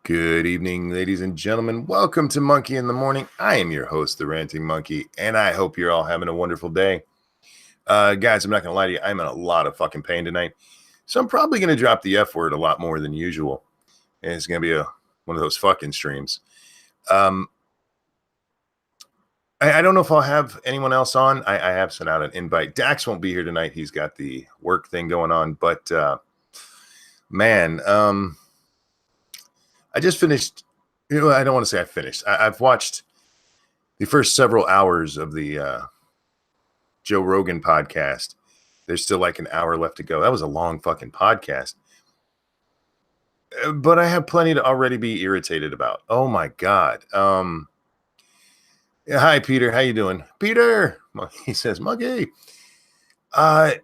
Good evening, ladies and gentlemen. Welcome to Monkey in the Morning. I am your host, the Ranting Monkey, and I hope you're all having a wonderful day. Guys, I'm not going to lie to you. I'm in a lot of fucking pain tonight, so I'm probably going to drop the F word a lot more than usual. And it's going to be one of those fucking streams. I don't know if I'll have anyone else on. I have sent out an invite. Dax won't be here tonight. He's got the work thing going on, but man, I just finished. I don't want to say I finished. I've watched the first several hours of the Joe Rogan podcast. There's still like an hour left to go. That was a long fucking podcast. But I have plenty to already be irritated about. Oh my God. Yeah, hi, Peter. How you doing? Peter, he says, Monkey. As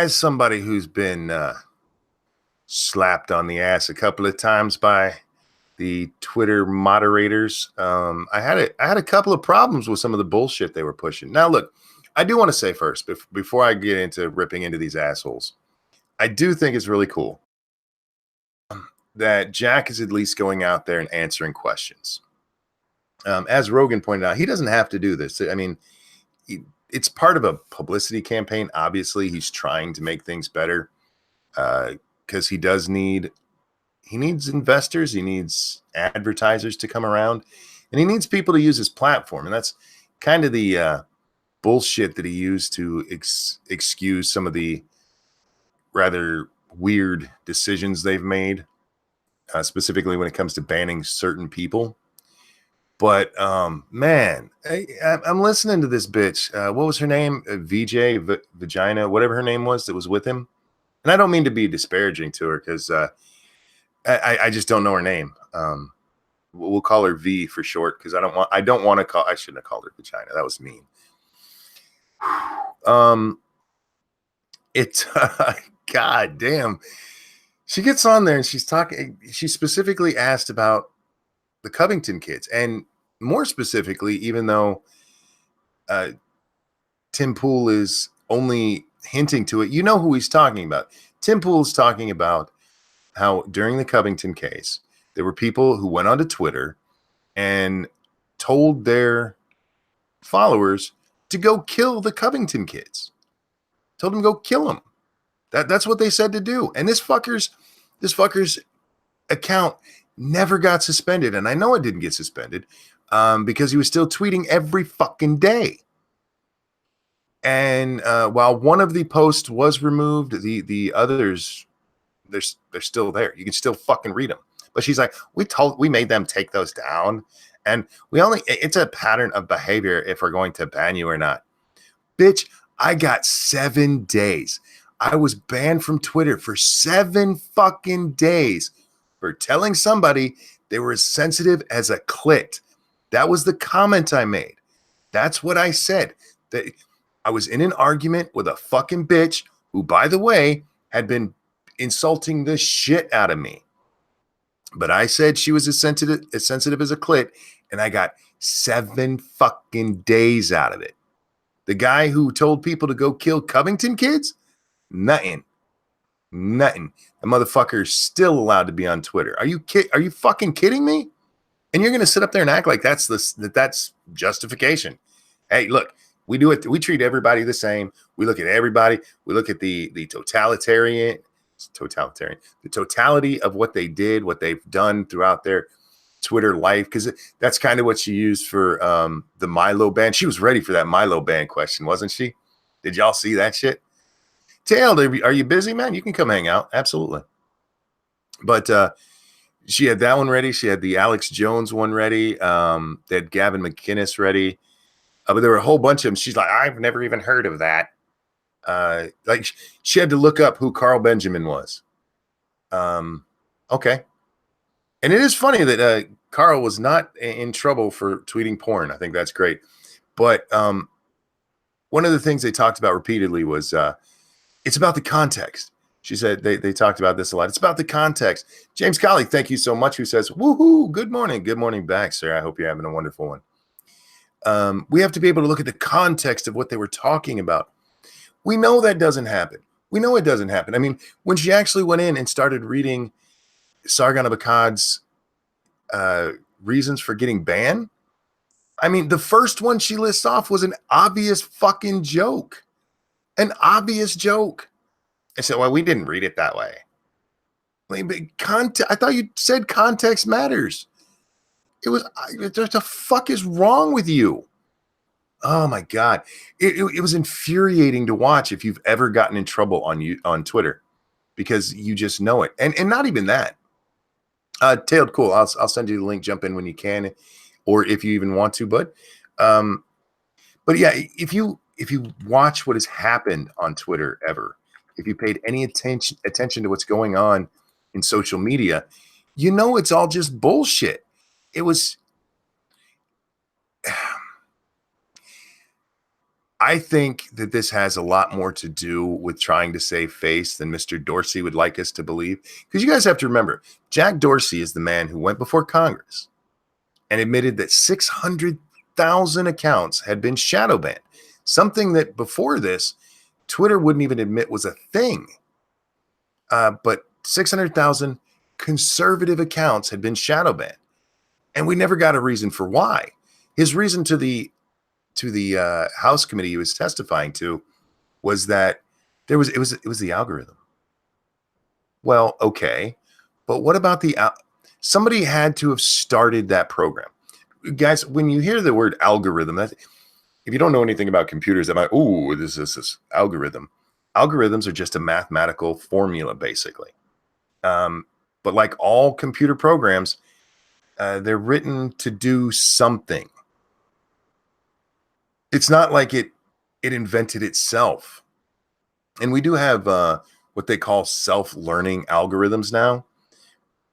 somebody who's been slapped on the ass a couple of times by the Twitter moderators, I had a couple of problems with some of the bullshit they were pushing. Now, look, I do want to say first, before I get into ripping into these assholes, I do think it's really cool that Jack is at least going out there and answering questions. As Rogan pointed out, he doesn't have to do this. I mean, it's part of a publicity campaign. Obviously, he's trying to make things better because he needs investors, he needs advertisers to come around, and he needs people to use his platform. And that's kind of the bullshit that he used to excuse some of the rather weird decisions they've made, specifically when it comes to banning certain people. But man, I'm listening to this bitch. What was her name? VJ Vagina, whatever her name was that was with him. And I don't mean to be disparaging to her because I just don't know her name. We'll call her V for short because I don't want to call. I shouldn't have called her Vagina. That was mean. God damn. She gets on there and she's talking. She specifically asked about the Covington kids, and more specifically, even though Tim Pool is only hinting to it, you know who he's talking about. Tim Pool is talking about how during the Covington case, there were people who went onto Twitter and told their followers to go kill the Covington kids. Told them to go kill them. That's what they said to do. And this fucker's account never got suspended. And I know it didn't get suspended because he was still tweeting every fucking day. And while one of the posts was removed, the others, they're still there. You can still fucking read them. But she's like, we made them take those down. And it's a pattern of behavior if we're going to ban you or not. Bitch, I got 7 days. I was banned from Twitter for 7 fucking days for telling somebody they were as sensitive as a clit. That was the comment I made. That's what I said. That I was in an argument with a fucking bitch who, by the way, had been insulting the shit out of me. But I said she was as sensitive as a clit, and I got 7 fucking days out of it. The guy who told people to go kill Covington kids? Nothing. The motherfucker is still allowed to be on Twitter. Are you fucking kidding me? And you're gonna sit up there and act like that's justification. Hey, look, we do it. We treat everybody the same. We look at everybody. We look at the totality of what they did, what they've done throughout their Twitter life, because that's kind of what she used for the Milo ban. She was ready for that Milo ban question, wasn't she? Did y'all see that shit? Tail, are you busy, man? You can come hang out. Absolutely. But she had that one ready. She had the Alex Jones one ready. They had Gavin McInnes ready. But there were a whole bunch of them. She's like, I've never even heard of that. Like she had to look up who Carl Benjamin was. Okay. And it is funny that Carl was not in trouble for tweeting porn. I think that's great. But one of the things they talked about repeatedly was it's about the context. She said they talked about this a lot. It's about the context. James Colley, thank you so much, who says, woohoo, good morning. Good morning back, sir. I hope you're having a wonderful one. We have to be able to look at the context of what they were talking about. We know that doesn't happen. We know it doesn't happen. I mean, when she actually went in and started reading Sargon of Akkad's reasons for getting banned. I mean, the first one she lists off was an obvious fucking joke. An obvious joke. I said, well, we didn't read it that way. I thought you said context matters. What the fuck is wrong with you? Oh my God. It was infuriating to watch if you've ever gotten in trouble on Twitter, because you just know it. And not even that. Tailed cool. I'll send you the link. Jump in when you can, or if you even want to. But yeah, if you watch what has happened on Twitter ever, if you paid any attention to what's going on in social media, you know it's all just bullshit. It was. I think that this has a lot more to do with trying to save face than Mr. Dorsey would like us to believe. Because you guys have to remember, Jack Dorsey is the man who went before Congress and admitted that 600,000 accounts had been shadow banned. Something that before this, Twitter wouldn't even admit was a thing. But 600,000 conservative accounts had been shadow banned. And we never got a reason for why. His reason to the House committee he was testifying to was that it was the algorithm. Well, okay, but what about somebody had to have started that program, guys. When you hear the word algorithm, if you don't know anything about computers, that might, oh, this is this algorithm. Algorithms are just a mathematical formula, basically. But like all computer programs, they're written to do something. It's not like it invented itself. And we do have what they call self-learning algorithms now,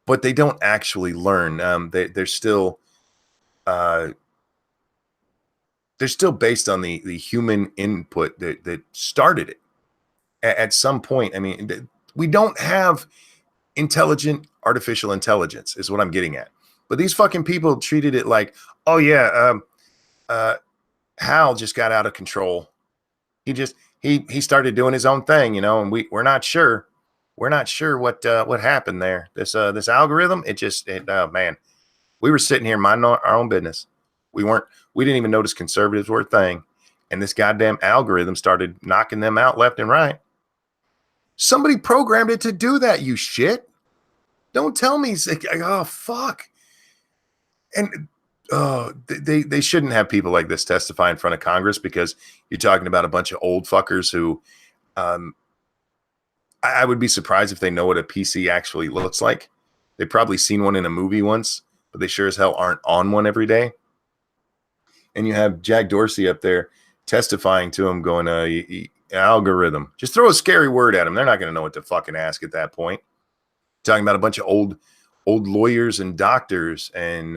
but they don't actually learn. They're still based on the human input that started it. At some point, I mean, we don't have intelligent artificial intelligence, is what I'm getting at. But these fucking people treated it like, oh yeah, Hal just got out of control. He started doing his own thing, and we're not sure. We're not sure what happened there. This algorithm, man, we were sitting here minding our own business. We didn't even notice conservatives were a thing. And this goddamn algorithm started knocking them out left and right. Somebody programmed it to do that, you shit. Don't tell me, oh, fuck. And they shouldn't have people like this testify in front of Congress, because you're talking about a bunch of old fuckers who I would be surprised if they know what a PC actually looks like. They've probably seen one in a movie once, but they sure as hell aren't on one every day. And you have Jack Dorsey up there testifying to him going, algorithm. Just throw a scary word at them. They're not going to know what to fucking ask at that point. Talking about a bunch of old lawyers and doctors, and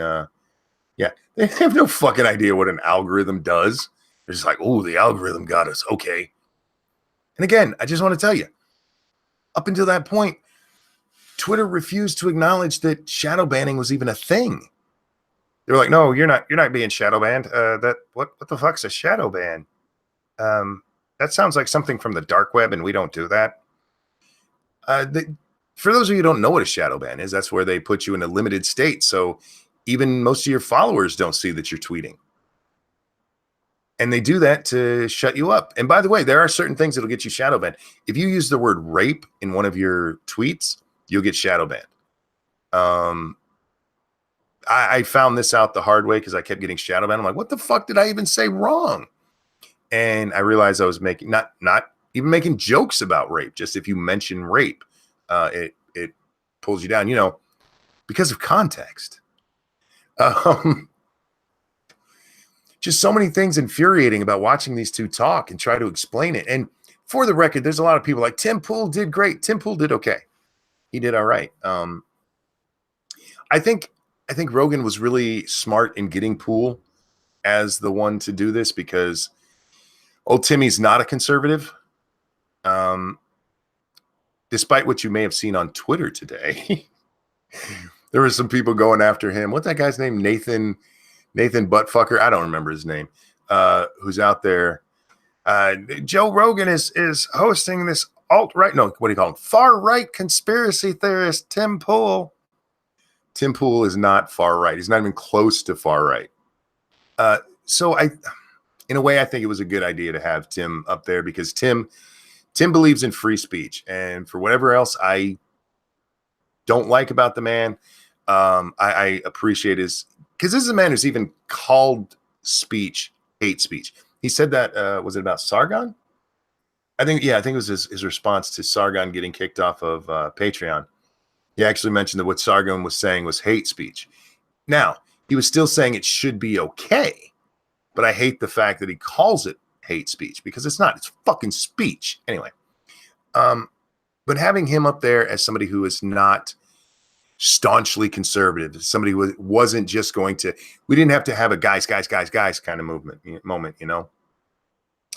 yeah, they have no fucking idea what an algorithm does. They're just like, oh, the algorithm got us. Okay. And again, I just want to tell you, up until that point, Twitter refused to acknowledge that shadow banning was even a thing. They were like, no, you're not being shadow banned. What the fuck's a shadow ban? That sounds like something from the dark web, and we don't do that. For those of you who don't know what a shadow ban is, that's where they put you in a limited state. So even most of your followers don't see that you're tweeting. And they do that to shut you up. And by the way, there are certain things that'll get you shadow banned. If you use the word rape in one of your tweets, you'll get shadow banned. I found this out the hard way because I kept getting shadow banned. I'm like, what the fuck did I even say wrong? And I realized I was making not even making jokes about rape. Just if you mention rape, it pulls you down, because of context. Just so many things infuriating about watching these two talk and try to explain it. And for the record, there's a lot of people like Tim Pool did great. Tim Pool did okay. He did all right. I think Rogan was really smart in getting Pool as the one to do this, because old Timmy's not a conservative. Despite what you may have seen on Twitter today, there were some people going after him. What's that guy's name? Nathan Buttfucker. I don't remember his name. Who's out there? Joe Rogan is hosting this alt-right. No, what do you call him? Far-right conspiracy theorist Tim Pool. Tim Pool is not far right. He's not even close to far right. So in a way, I think it was a good idea to have Tim up there because Tim believes in free speech, and for whatever else I don't like about the man, I appreciate his, because this is a man who's even called speech hate speech. He said that was it about Sargon? I think it was his response to Sargon getting kicked off of Patreon. He actually mentioned that what Sargon was saying was hate speech. Now, he was still saying it should be okay, but I hate the fact that he calls it hate speech because it's not. It's fucking speech. Anyway, but having him up there as somebody who is not staunchly conservative, somebody who wasn't just going to, we didn't have to have a guys kind of moment, you know.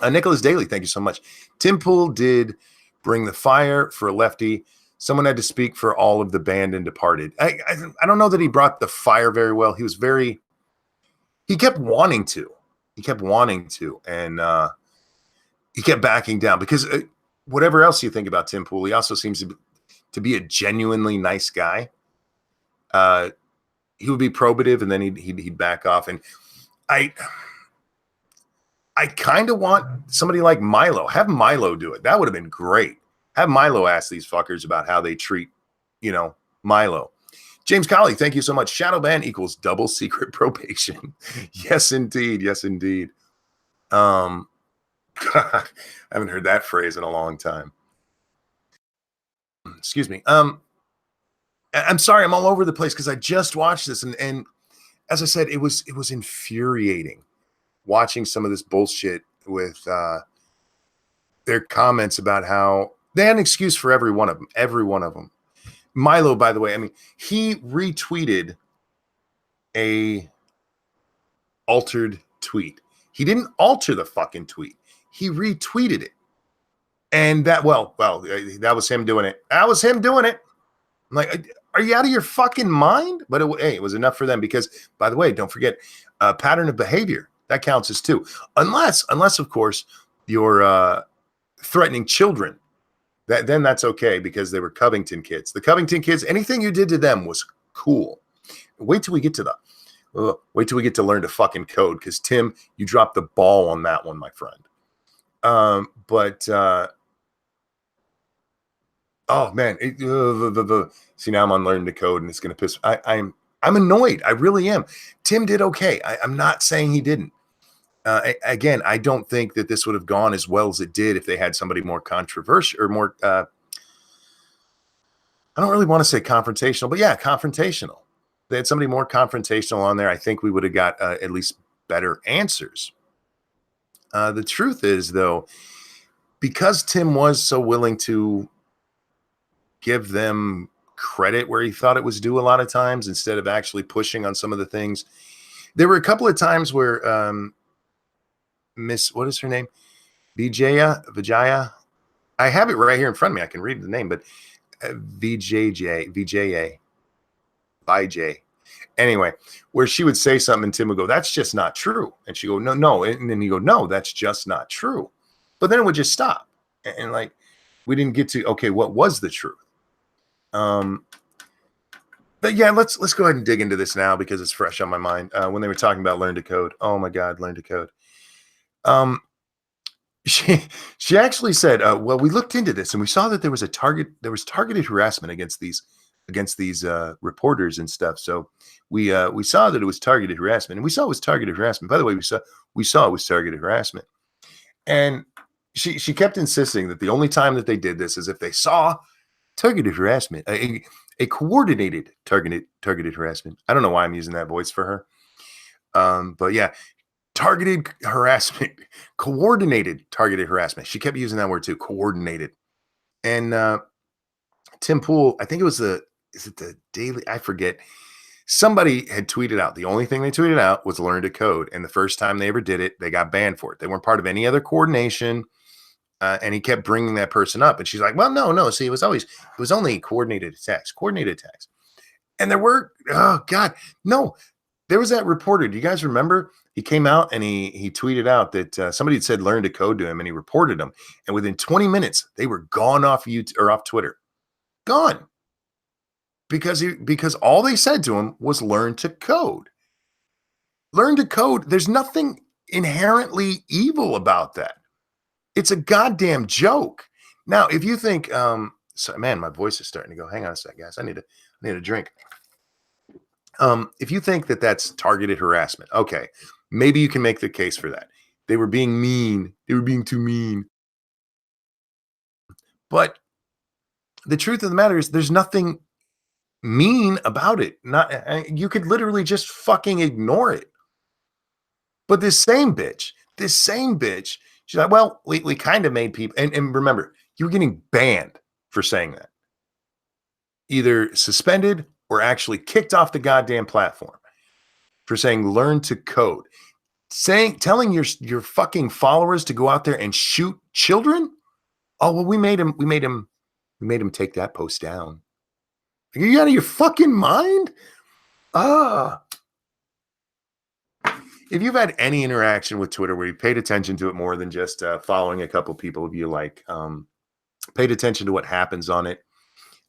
Nicholas Daly, thank you so much. Tim Pool did bring the fire for a lefty. Someone had to speak for all of the band and departed. I don't know that he brought the fire very well. He kept wanting to. And he kept backing down because whatever else you think about Tim Pool, he also seems to be a genuinely nice guy. He would be probative and then he'd back off. And I kind of want somebody like Milo. Have Milo do it. That would have been great. Have Milo ask these fuckers about how they treat, Milo. James Colley, thank you so much. Shadow ban equals double secret probation. Yes, indeed. I haven't heard that phrase in a long time. Excuse me. I'm sorry, I'm all over the place because I just watched this, and as I said, it was infuriating watching some of this bullshit with their comments about how they had an excuse for every one of them. Milo, by the way, I mean, he retweeted a altered tweet. He didn't alter the fucking tweet. He retweeted it. And that was him doing it. I'm like, are you out of your fucking mind? But it was enough for them because, by the way, don't forget, pattern of behavior, that counts as two. Unless of course, you're threatening children. Then that's okay because they were Covington kids. The Covington kids, anything you did to them was cool. Wait till we get to learn to fucking code because Tim, you dropped the ball on that one, my friend. Oh man, see now I'm on learning to code and it's gonna piss. I'm annoyed. I really am. Tim did okay. I'm not saying he didn't. Again, I don't think that this would have gone as well as it did if they had somebody more controversial or more. I don't really want to say confrontational, but yeah, confrontational. They had somebody more confrontational on there. I think we would have got at least better answers. The truth is, though, because Tim was so willing to give them credit where he thought it was due a lot of times instead of actually pushing on some of the things, there were a couple of times where Miss, what is her name? Vijaya. I have it right here in front of me. I can read the name, but VJA. Anyway, where she would say something and Tim would go, that's just not true. And she go, no. And then he go, no, that's just not true. But then it would just stop. And like, we didn't get to, okay, what was the truth? But yeah, let's go ahead and dig into this now because it's fresh on my mind. When they were talking about learn to code. Oh my God, learn to code. She actually said, well, we looked into this and we saw that there was targeted harassment against these reporters and stuff. So we saw that it was targeted harassment, and we saw it was targeted harassment. By the way, we saw it was targeted harassment. And she kept insisting that the only time that they did this is if they saw targeted harassment, a coordinated targeted harassment. I don't know why I'm using that voice for her. But yeah, targeted harassment, coordinated targeted harassment. She kept using that word too, coordinated. And Tim Pool, I think it was is it the Daily? I forget. Somebody had tweeted out. The only thing they tweeted out was learn to code. And the first time they ever did it, they got banned for it. They weren't part of any other coordination. And he kept bringing that person up. And she's like, well, no. See, it was only coordinated attacks. And there were, oh God, no. There was that reporter. Do you guys remember? He came out and he tweeted out that somebody had said learn to code to him, and he reported them. And within 20 minutes, they were gone off YouTube or off Twitter. Gone. because all they said to him was learn to code. Learn to code. There's nothing inherently evil about that. It's a goddamn joke. Now, if you think, man, my voice is starting to go. Hang on a sec, guys. I need a drink. If you think that that's targeted harassment, okay, maybe you can make the case for that. They were being mean. They were being too mean. But the truth of the matter is, there's nothing mean about it. Not you could literally just fucking ignore it. But this same bitch, she's like, well, we kind of made people, and remember, you were getting banned for saying that. Either suspended or actually kicked off the goddamn platform for saying learn to code. Telling your fucking followers to go out there and shoot children? Oh, well, we made him take that post down. Are you out of your fucking mind? If you've had any interaction with Twitter where you paid attention to it more than just following a couple people you like, paid attention to what happens on it,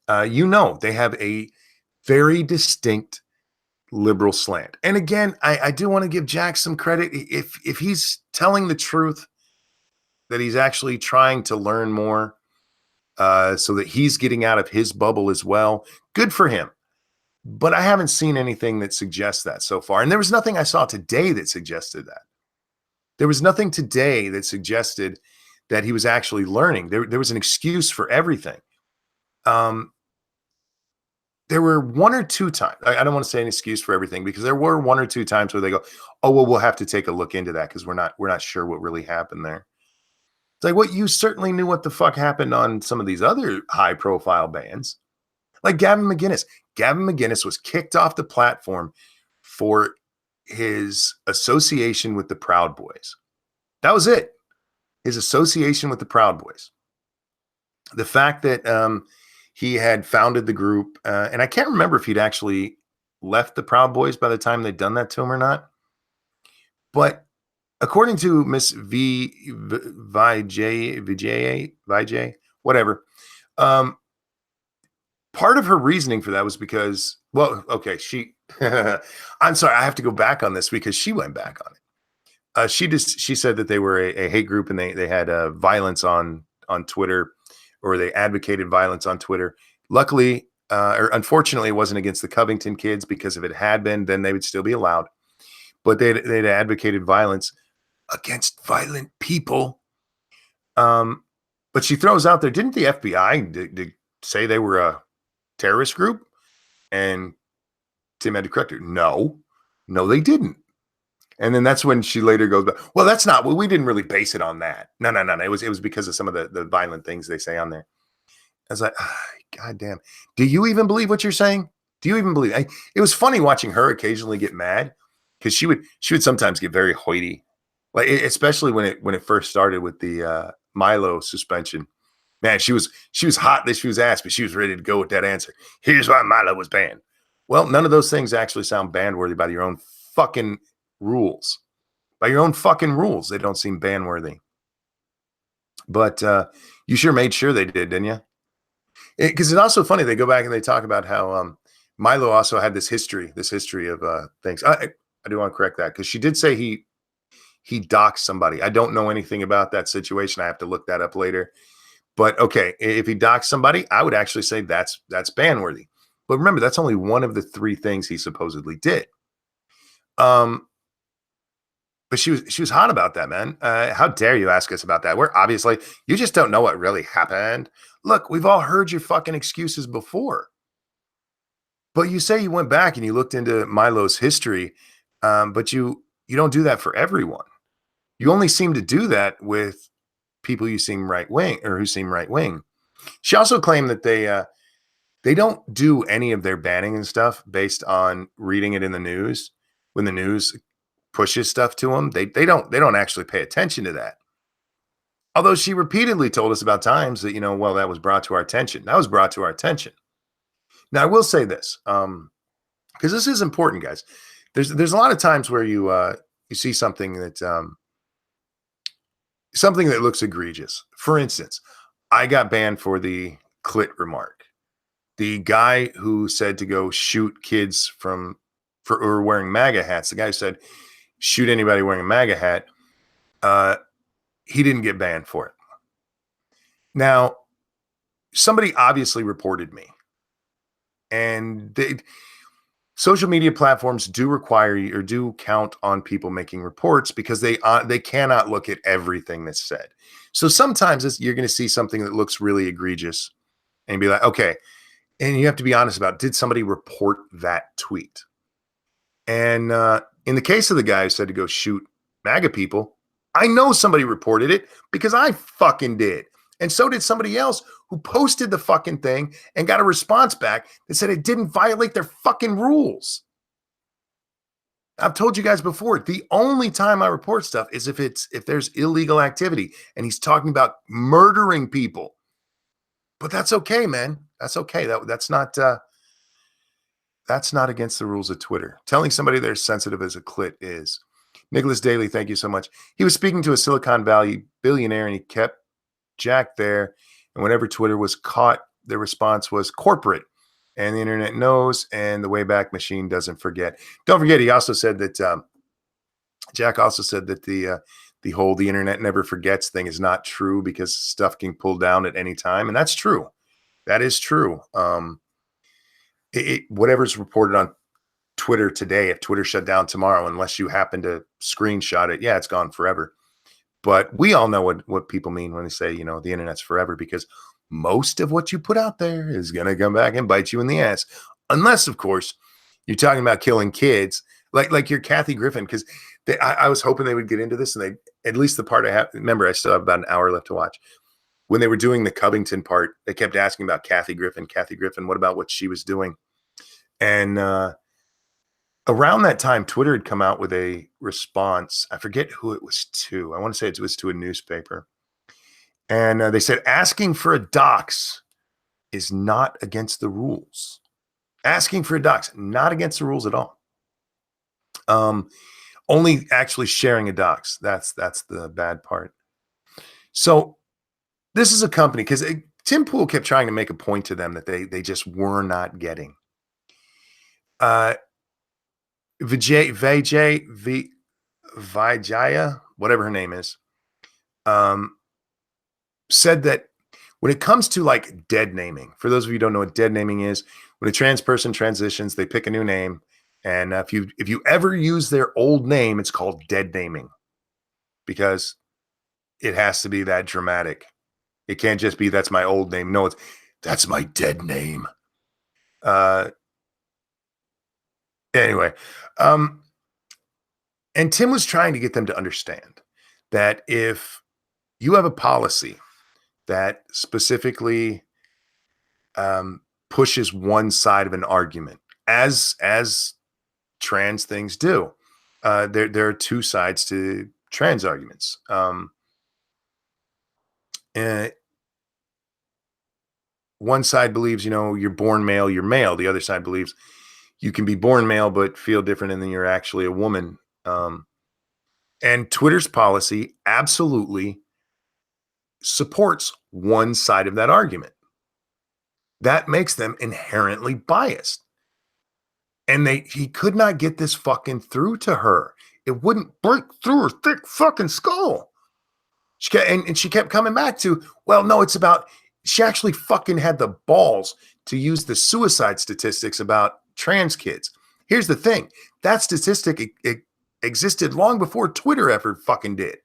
they have a very distinct liberal slant. And again, I do want to give Jack some credit. If he's telling the truth, that he's actually trying to learn more so that he's getting out of his bubble as well, good for him. But I haven't seen anything that suggests that so far. And there was nothing I saw today that suggested that. There was nothing today that suggested that he was actually learning. There was an excuse for everything. There were one or two times. I don't want to say an excuse for everything, because there were one or two times where they go, oh, well, we'll have to take a look into that because we're not sure what really happened there. It's like, what, you certainly knew what the fuck happened on some of these other high profile bands. Like Gavin McInnes. Gavin McInnes was kicked off the platform for his association with the Proud Boys. That was it. His association with the Proud Boys. The fact that he had founded the group, and I can't remember if he'd actually left the Proud Boys by the time they'd done that to him or not. But according to Miss Vijay, whatever, part of her reasoning for that was because, well, okay, I'm sorry, I have to go back on this because she went back on it. She said that they were a hate group and they had violence on Twitter, or they advocated violence on Twitter. Luckily, or unfortunately, it wasn't against the Covington kids, because if it had been, then they would still be allowed. But they'd advocated violence against violent people. But she throws out there, didn't the FBI say they were a terrorist group? And Tim had to correct her. No, they didn't. And then that's when she later goes, well, that's not, well, we didn't really base it on that. No. It was because of some of the violent things they say on there. I was like, God damn. Do you even believe what you're saying? Do you even believe? It was funny watching her occasionally get mad, because she would sometimes get very hoity, like especially when it first started with the Milo suspension. Man, she was hot that she was asked, but she was ready to go with that answer. Here's why Milo was banned. Well, none of those things actually sound ban-worthy by your own fucking rules. By your own fucking rules, they don't seem ban-worthy. But you sure made sure they did, didn't you? Because it's also funny, they go back and they talk about how Milo also had this history of things. I do want to correct that, because she did say he doxed somebody. I don't know anything about that situation. I have to look that up later. But okay, if he doxed somebody, I would actually say that's ban-worthy. But remember, that's only one of the three things he supposedly did. But she was hot about that, man. How dare you ask us about that? We're obviously, you just don't know what really happened. Look, we've all heard your fucking excuses before. But you say you went back and you looked into Milo's history, but you don't do that for everyone. You only seem to do that with people who seem right wing. She also claimed that they don't do any of their banning and stuff based on reading it in the news. When the news pushes stuff to them, they don't actually pay attention to that. Although she repeatedly told us about times that, well, that was brought to our attention. That was brought to our attention. Now, I will say this, because this is important, guys. There's a lot of times where you see something that looks egregious. For instance, I got banned for the clit remark. The guy who said to go shoot kids for or wearing MAGA hats, the guy who said shoot anybody wearing a MAGA hat, he didn't get banned for it. Now, somebody obviously reported me, and social media platforms do require you or do count on people making reports because they cannot look at everything that's said. So sometimes you're going to see something that looks really egregious and be like, okay, and you have to be honest about, did somebody report that tweet? And in the case of the guy who said to go shoot MAGA people, I know somebody reported it because I fucking did. And so did somebody else who posted the fucking thing and got a response back that said it didn't violate their fucking rules. I've told you guys before, the only time I report stuff is if there's illegal activity and he's talking about murdering people. But that's okay, man. That's okay. That's not against the rules of Twitter. Telling somebody they're sensitive as a clit is. Nicholas Daly, thank you so much. He was speaking to a Silicon Valley billionaire and he kept Jack there. And whenever Twitter was caught, their response was corporate. And the internet knows, and the Wayback Machine doesn't forget. Don't forget, he also said that Jack also said that the internet never forgets thing is not true because stuff can pull down at any time. And that's true. That is true. Whatever's reported on Twitter today, if Twitter shut down tomorrow, unless you happen to screenshot it, yeah, it's gone forever. But we all know what people mean when they say, the internet's forever, because most of what you put out there is going to come back and bite you in the ass. Unless, of course, you're talking about killing kids, like your Kathy Griffin, because I was hoping they would get into this, and they, at least the part I have, remember, I still have about an hour left to watch. When they were doing the Covington part, they kept asking about Kathy Griffin, what about what she was doing? And around that time, Twitter had come out with a response. I forget who it was to. I want to say it was to a newspaper. And they said, asking for a dox is not against the rules. Asking for a dox, not against the rules at all. Only actually sharing a dox. That's the bad part. So this is a company, because Tim Pool kept trying to make a point to them that they just were not getting. Vijaya, whatever her name is, said that when it comes to like dead naming, for those of you who don't know what dead naming is, when a trans person transitions, they pick a new name. And if you ever use their old name, it's called dead naming, because it has to be that dramatic. It can't just be, that's my old name. No, that's my dead name. Anyway, and Tim was trying to get them to understand that if you have a policy that specifically pushes one side of an argument, as trans things do, there are two sides to trans arguments. And one side believes, you're born male, you're male. The other side believes you can be born male but feel different, and then you're actually a woman. And Twitter's policy absolutely supports one side of that argument. That makes them inherently biased. And he could not get this fucking through to her. It wouldn't break through her thick fucking skull. She kept coming back to, well, no, it's about, she actually fucking had the balls to use the suicide statistics about trans kids. Here's the thing. That statistic it existed long before Twitter ever fucking did.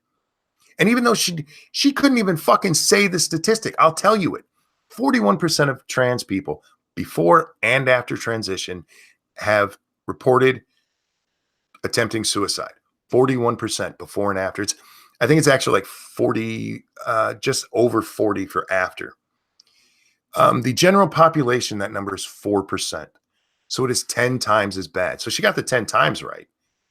And even though she couldn't even fucking say the statistic, I'll tell you it. 41% of trans people before and after transition have reported attempting suicide. 41% before and after. I think it's actually like 40, just over 40 for after. The general population, that number is 4%. So it is 10 times as bad. So she got the 10 times right,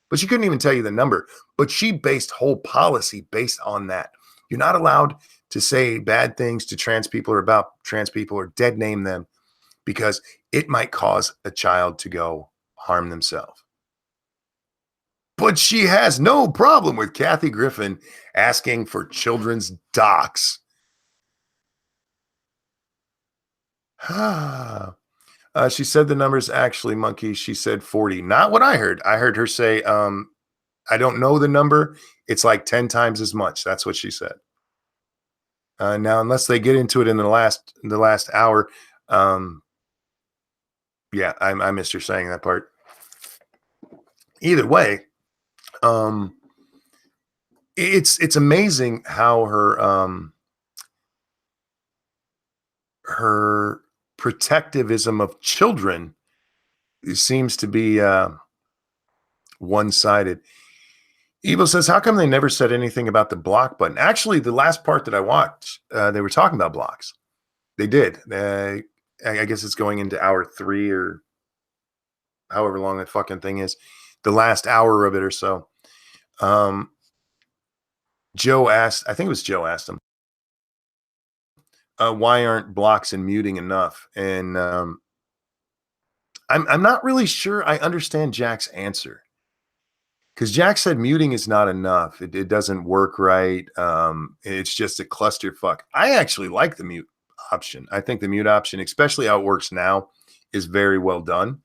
but she couldn't even tell you the number. But she based whole policy based on that. You're not allowed to say bad things to trans people or about trans people or dead name them, because it might cause a child to go harm themselves. But she has no problem with Kathy Griffin asking for children's docs. She said the number's actually monkey. She said 40. Not what I heard. I heard her say, I don't know the number. It's like 10 times as much. That's what she said. Now, unless they get into it in the last hour, yeah, I missed her saying that part. Either way, it's amazing how her protectivism of children seems to be one-sided. Evo says, how come they never said anything about the block button? Actually, the last part that I watched, they were talking about blocks. They did. I guess it's going into hour 3 or however long that fucking thing is. The last hour of it or so. Joe asked, I think it was Joe asked him, why aren't blocks and muting enough? And I'm not really sure I understand Jack's answer. Because Jack said muting is not enough. It doesn't work right. It's just a clusterfuck. I actually like the mute option. I think the mute option, especially how it works now, is very well done.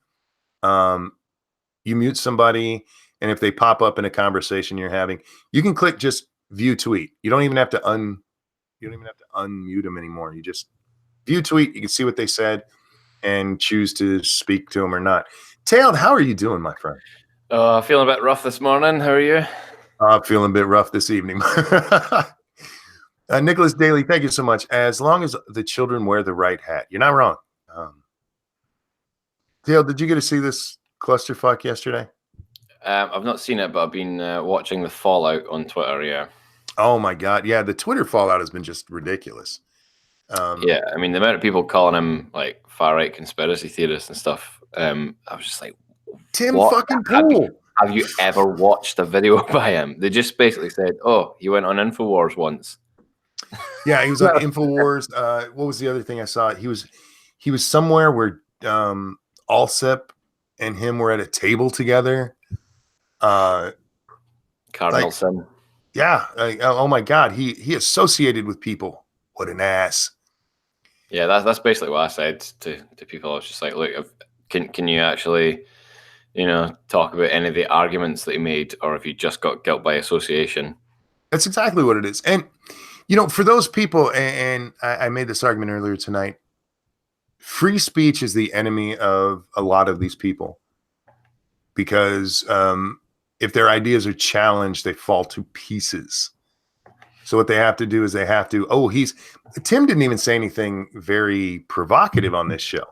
You mute somebody, and if they pop up in a conversation you're having, you can click just view tweet. You don't even have to unmute them anymore. You just view tweet. You can see what they said and choose to speak to them or not. Tailed, how are you doing, my friend? Feeling a bit rough this morning. How are you? Feeling a bit rough this evening. Nicholas Daly, thank you so much. As long as the children wear the right hat. You're not wrong. Tailed, did you get to see this clusterfuck yesterday? I've not seen it, but I've been watching the fallout on Twitter, yeah. Oh, my God. Yeah, the Twitter fallout has been just ridiculous. Yeah, I mean, the amount of people calling him, like, far-right conspiracy theorists and stuff, I was just like, Tim what? fucking Pool. Have you ever watched a video by him? They just basically said, oh, he went on InfoWars once. Yeah, he was on InfoWars. What was the other thing I saw? He was somewhere where Allsep and him were at a table together. Cardinal Sin. Yeah. Oh my God. He associated with people. What an ass. Yeah, that's basically what I said to people. I was just like, look, can you actually, talk about any of the arguments that he made, or if you just got guilt by association? That's exactly what it is. And, for those people, and I made this argument earlier tonight, free speech is the enemy of a lot of these people because if their ideas are challenged, they fall to pieces. So what they have to do is Tim didn't even say anything very provocative on this show.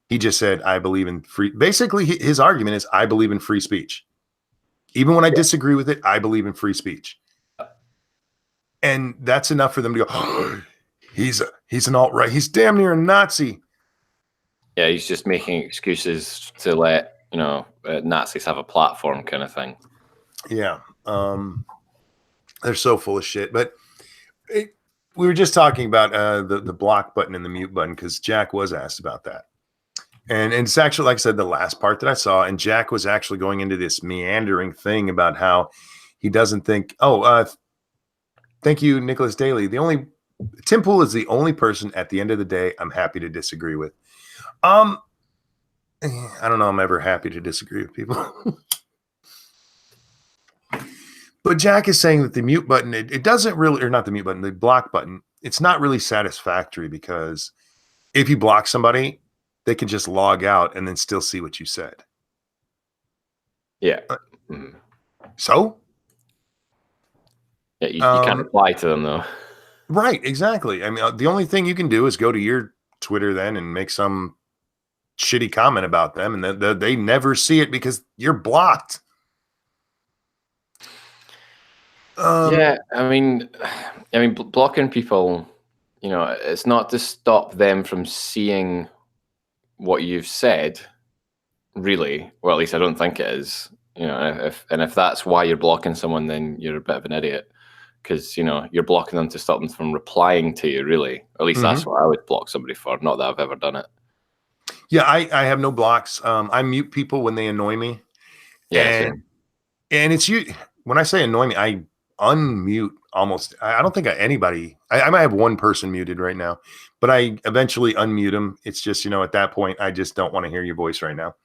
He just said, I believe in basically his argument is, I believe in free speech. Even when I disagree with it, I believe in free speech. And that's enough for them to go, oh, he's an alt-right. He's damn near a Nazi. Yeah, he's just making excuses to let, Nazis have a platform kind of thing. Yeah. They're so full of shit. But we were just talking about the block button and the mute button because Jack was asked about that. And it's actually, like I said, the last part that I saw, and Jack was actually going into this meandering thing about how he doesn't think, thank you, Nicholas Daly. Tim Pool is the only person at the end of the day I'm happy to disagree with. I don't know I'm ever happy to disagree with people. But Jack is saying that the mute button, it doesn't really, or not the mute button, the block button, it's not really satisfactory because if you block somebody, they can just log out and then still see what you said. Yeah. So? Yeah, you can't reply to them, though. Right, exactly. I mean, the only thing you can do is go to your Twitter then and make some shitty comment about them, and they never see it because you're blocked. Yeah, I mean, blocking people, it's not to stop them from seeing what you've said, really. Well, at least I don't think it is. If that's why you're blocking someone, then you're a bit of an idiot because you're blocking them to stop them from replying to you. Really, at least that's what I would block somebody for. Not that I've ever done it. Yeah, I have no blocks. I mute people when they annoy me. Yeah, and it's you. When I say annoy me, unmute almost. I don't think anybody. I might have one person muted right now, but I eventually unmute them. It's just, at that point, I just don't want to hear your voice right now.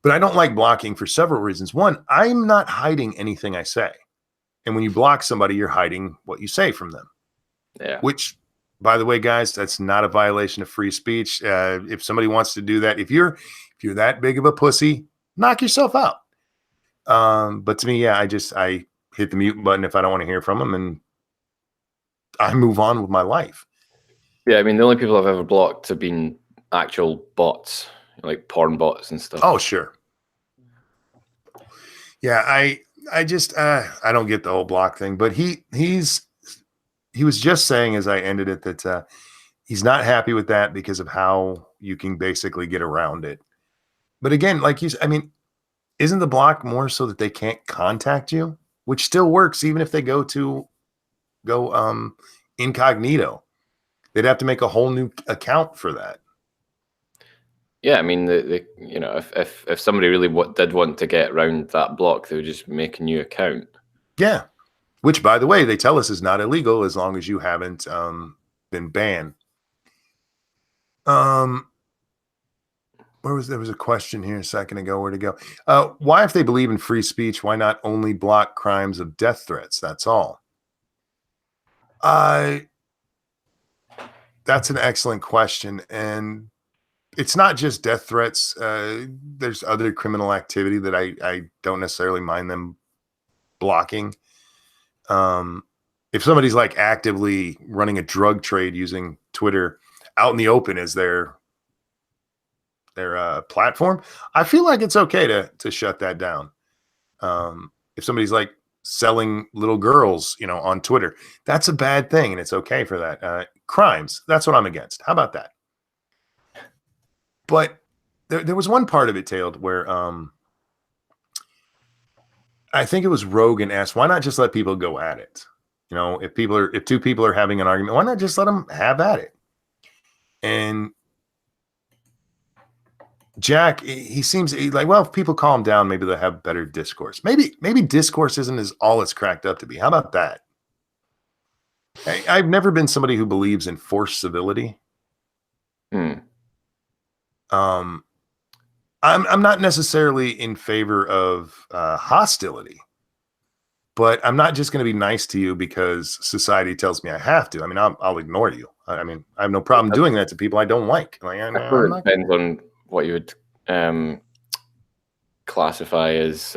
But I don't like blocking for several reasons. One, I'm not hiding anything I say. And when you block somebody, you're hiding what you say from them. Yeah. Which, by the way, guys, that's not a violation of free speech. If somebody wants to do that, if you're that big of a pussy, knock yourself out. But to me, yeah, I hit the mute button if I don't want to hear from them, and I move on with my life. Yeah, I mean, the only people I've ever blocked have been actual bots, like porn bots and stuff. Oh, sure. Yeah, I just I don't get the whole block thing, but he was just saying as I ended it that he's not happy with that because of how you can basically get around it. But again, like I mean, isn't the block more so that they can't contact you, which still works even if they go incognito? They'd have to make a whole new account for that. Yeah, I mean, if somebody really did want to get around that block, they would just make a new account. Yeah, which, by the way, they tell us is not illegal as long as you haven't been banned. There was a question here a second ago. Where to go? Why, if they believe in free speech, why not only block crimes of death threats? That's all. That's an excellent question, and it's not just death threats. There's other criminal activity that I don't necessarily mind them blocking. If somebody's like actively running a drug trade using Twitter out in the open as their platform, I feel like it's okay to shut that down. If somebody's like selling little girls, on Twitter, that's a bad thing, and it's okay for that. Crimes, that's what I'm against. How about that? But there was one part of it, Tailed, where I think it was Rogan asked, why not just let people go at it? If two people are having an argument, why not just let them have at it? And Jack, he seems like, well, if people calm down, maybe they'll have better discourse. Maybe discourse isn't as all it's cracked up to be. How about that? I've never been somebody who believes in forced civility. I'm not necessarily in favor of hostility, but I'm not just going to be nice to you because society tells me I have to. I mean, I'll ignore you. I mean, I have no problem doing that to people I don't like. It depends on what you would classify as,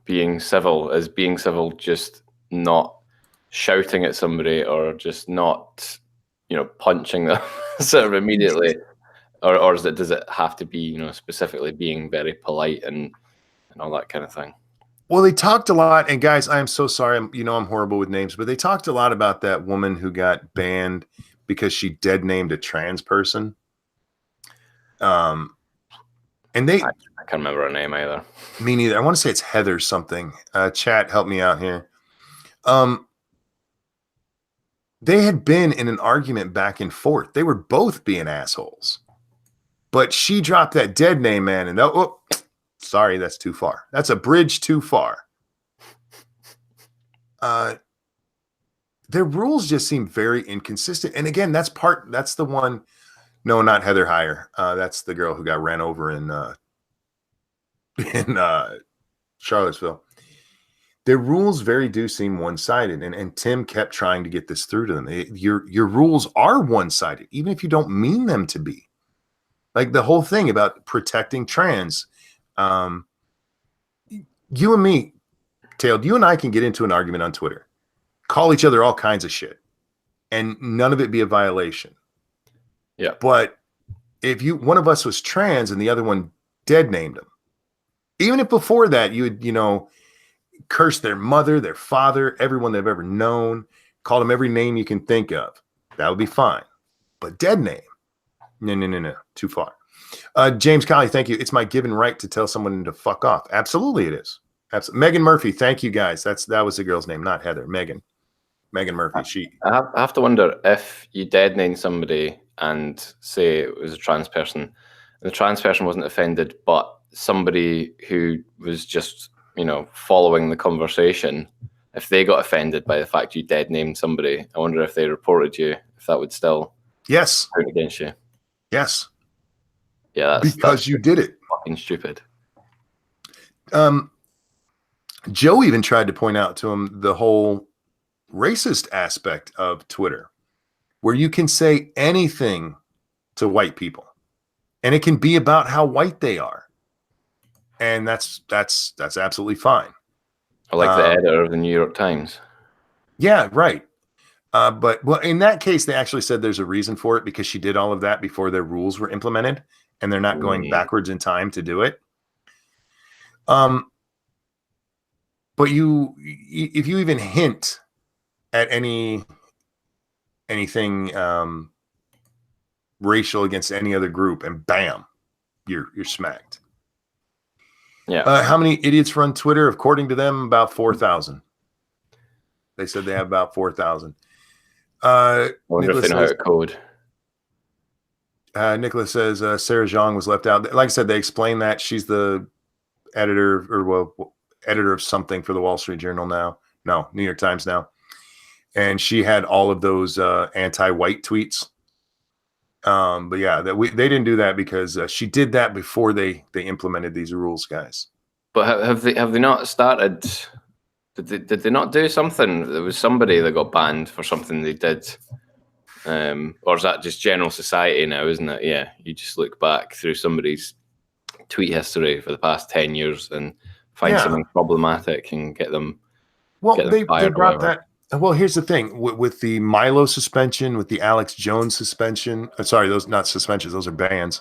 being civil, just not shouting at somebody or just not, punching them sort of immediately. Or does it have to be, specifically being very polite and all that kind of thing? Well, they talked a lot, and guys, I am so sorry. I'm horrible with names, but they talked a lot about that woman who got banned because she dead named a trans person. And I can't remember her name either. Me neither. I want to say it's Heather something. Chat, help me out here. They had been in an argument back and forth. They were both being assholes. But she dropped that dead name, man, and sorry, that's too far. That's a bridge too far. Their rules just seem very inconsistent. And again, that's the one. No, not Heather Heyer. That's the girl who got ran over in Charlottesville. Their rules do seem one-sided, and Tim kept trying to get this through to them. Your rules are one-sided, even if you don't mean them to be. Like the whole thing about protecting trans. You and me, Tailed, you and I can get into an argument on Twitter, call each other all kinds of shit, and none of it be a violation. Yeah. But if one of us was trans and the other one dead named them, even if before that you would, curse their mother, their father, everyone they've ever known, call them every name you can think of, that would be fine. But dead name, no, too far. James Colley, thank you. It's my given right to tell someone to fuck off. Absolutely, it is. Absolutely. Megan Murphy, thank you guys. That was the girl's name, not Heather. Megan Murphy. I have to wonder if you dead name somebody and say it was a trans person, and the trans person wasn't offended, but somebody who was just following the conversation if they got offended by the fact you dead named somebody, I wonder if they reported you, if that would still count against you. Yes. Yeah, that's you did it. Fucking stupid. Joe even tried to point out to him the whole racist aspect of Twitter, where you can say anything to white people, and it can be about how white they are, and that's absolutely fine. I like the editor of the New York Times. Yeah, right. But in that case, they actually said there's a reason for it, because she did all of that before their rules were implemented, and they're not going backwards in time to do it. But if you even hint at anything racial against any other group, and bam, you're smacked. Yeah. How many idiots run Twitter? According to them, about 4,000. They said they have about 4,000. I wonder if they know how to code. Nicholas says Sarah Zhang was left out. Like I said, they explained that she's the editor, editor of something for the Wall Street Journal now. No, New York Times now. And she had all of those anti-white tweets. But yeah, they didn't do that because she did that before they implemented these rules, guys. But have they not started? Did they not do something? There was somebody that got banned for something they did. Or is that just general society now, isn't it? Yeah, you just look back through somebody's tweet history for the past 10 years and find something problematic and get them. Well, they brought that. Well, here's the thing with the Milo suspension, with the Alex Jones suspension. Sorry, those not suspensions; those are bans.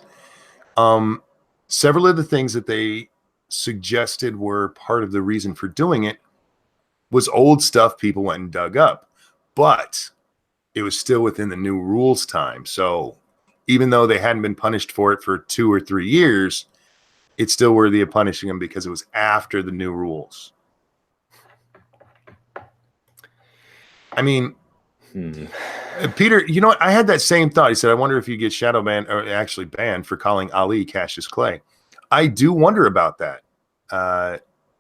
Several of the things that they suggested were part of the reason for doing it was old stuff people went and dug up, but it was still within the new rules time. So even though they hadn't been punished for it for 2 or 3 years, it's still worthy of punishing them because it was after the new rules. I mean, Peter, you know what? I had that same thought. He said, I wonder if you get shadow banned, or actually banned, for calling Ali Cassius Clay. I do wonder about that.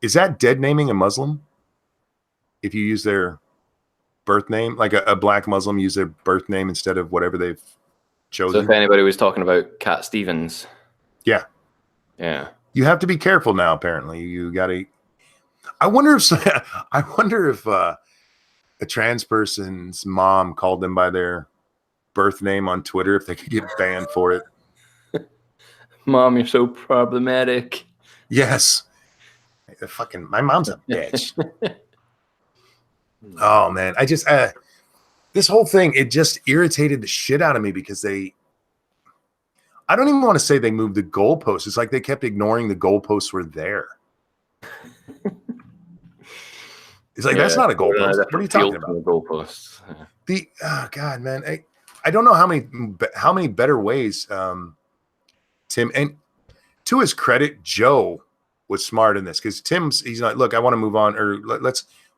Is that dead naming a Muslim? If you use their birth name, like a black Muslim use their birth name instead of whatever they've chosen. So if anybody was talking about Cat Stevens. Yeah. You have to be careful now, apparently. You got to. I wonder if a trans person's mom called them by their birth name on Twitter, if they could get banned for it. Mom, you're so problematic. Yes. My mom's a bitch. Oh man, I just this whole thing, it just irritated the shit out of me because I don't even want to say they moved the goalposts. It's like they kept ignoring the goalposts were there. It's like, that's not a goalpost. What are you talking about? Goalposts. Oh God, man, I don't know how many better ways, Tim, and to his credit, Joe was smart in this, because he's like, look, I want to move on, or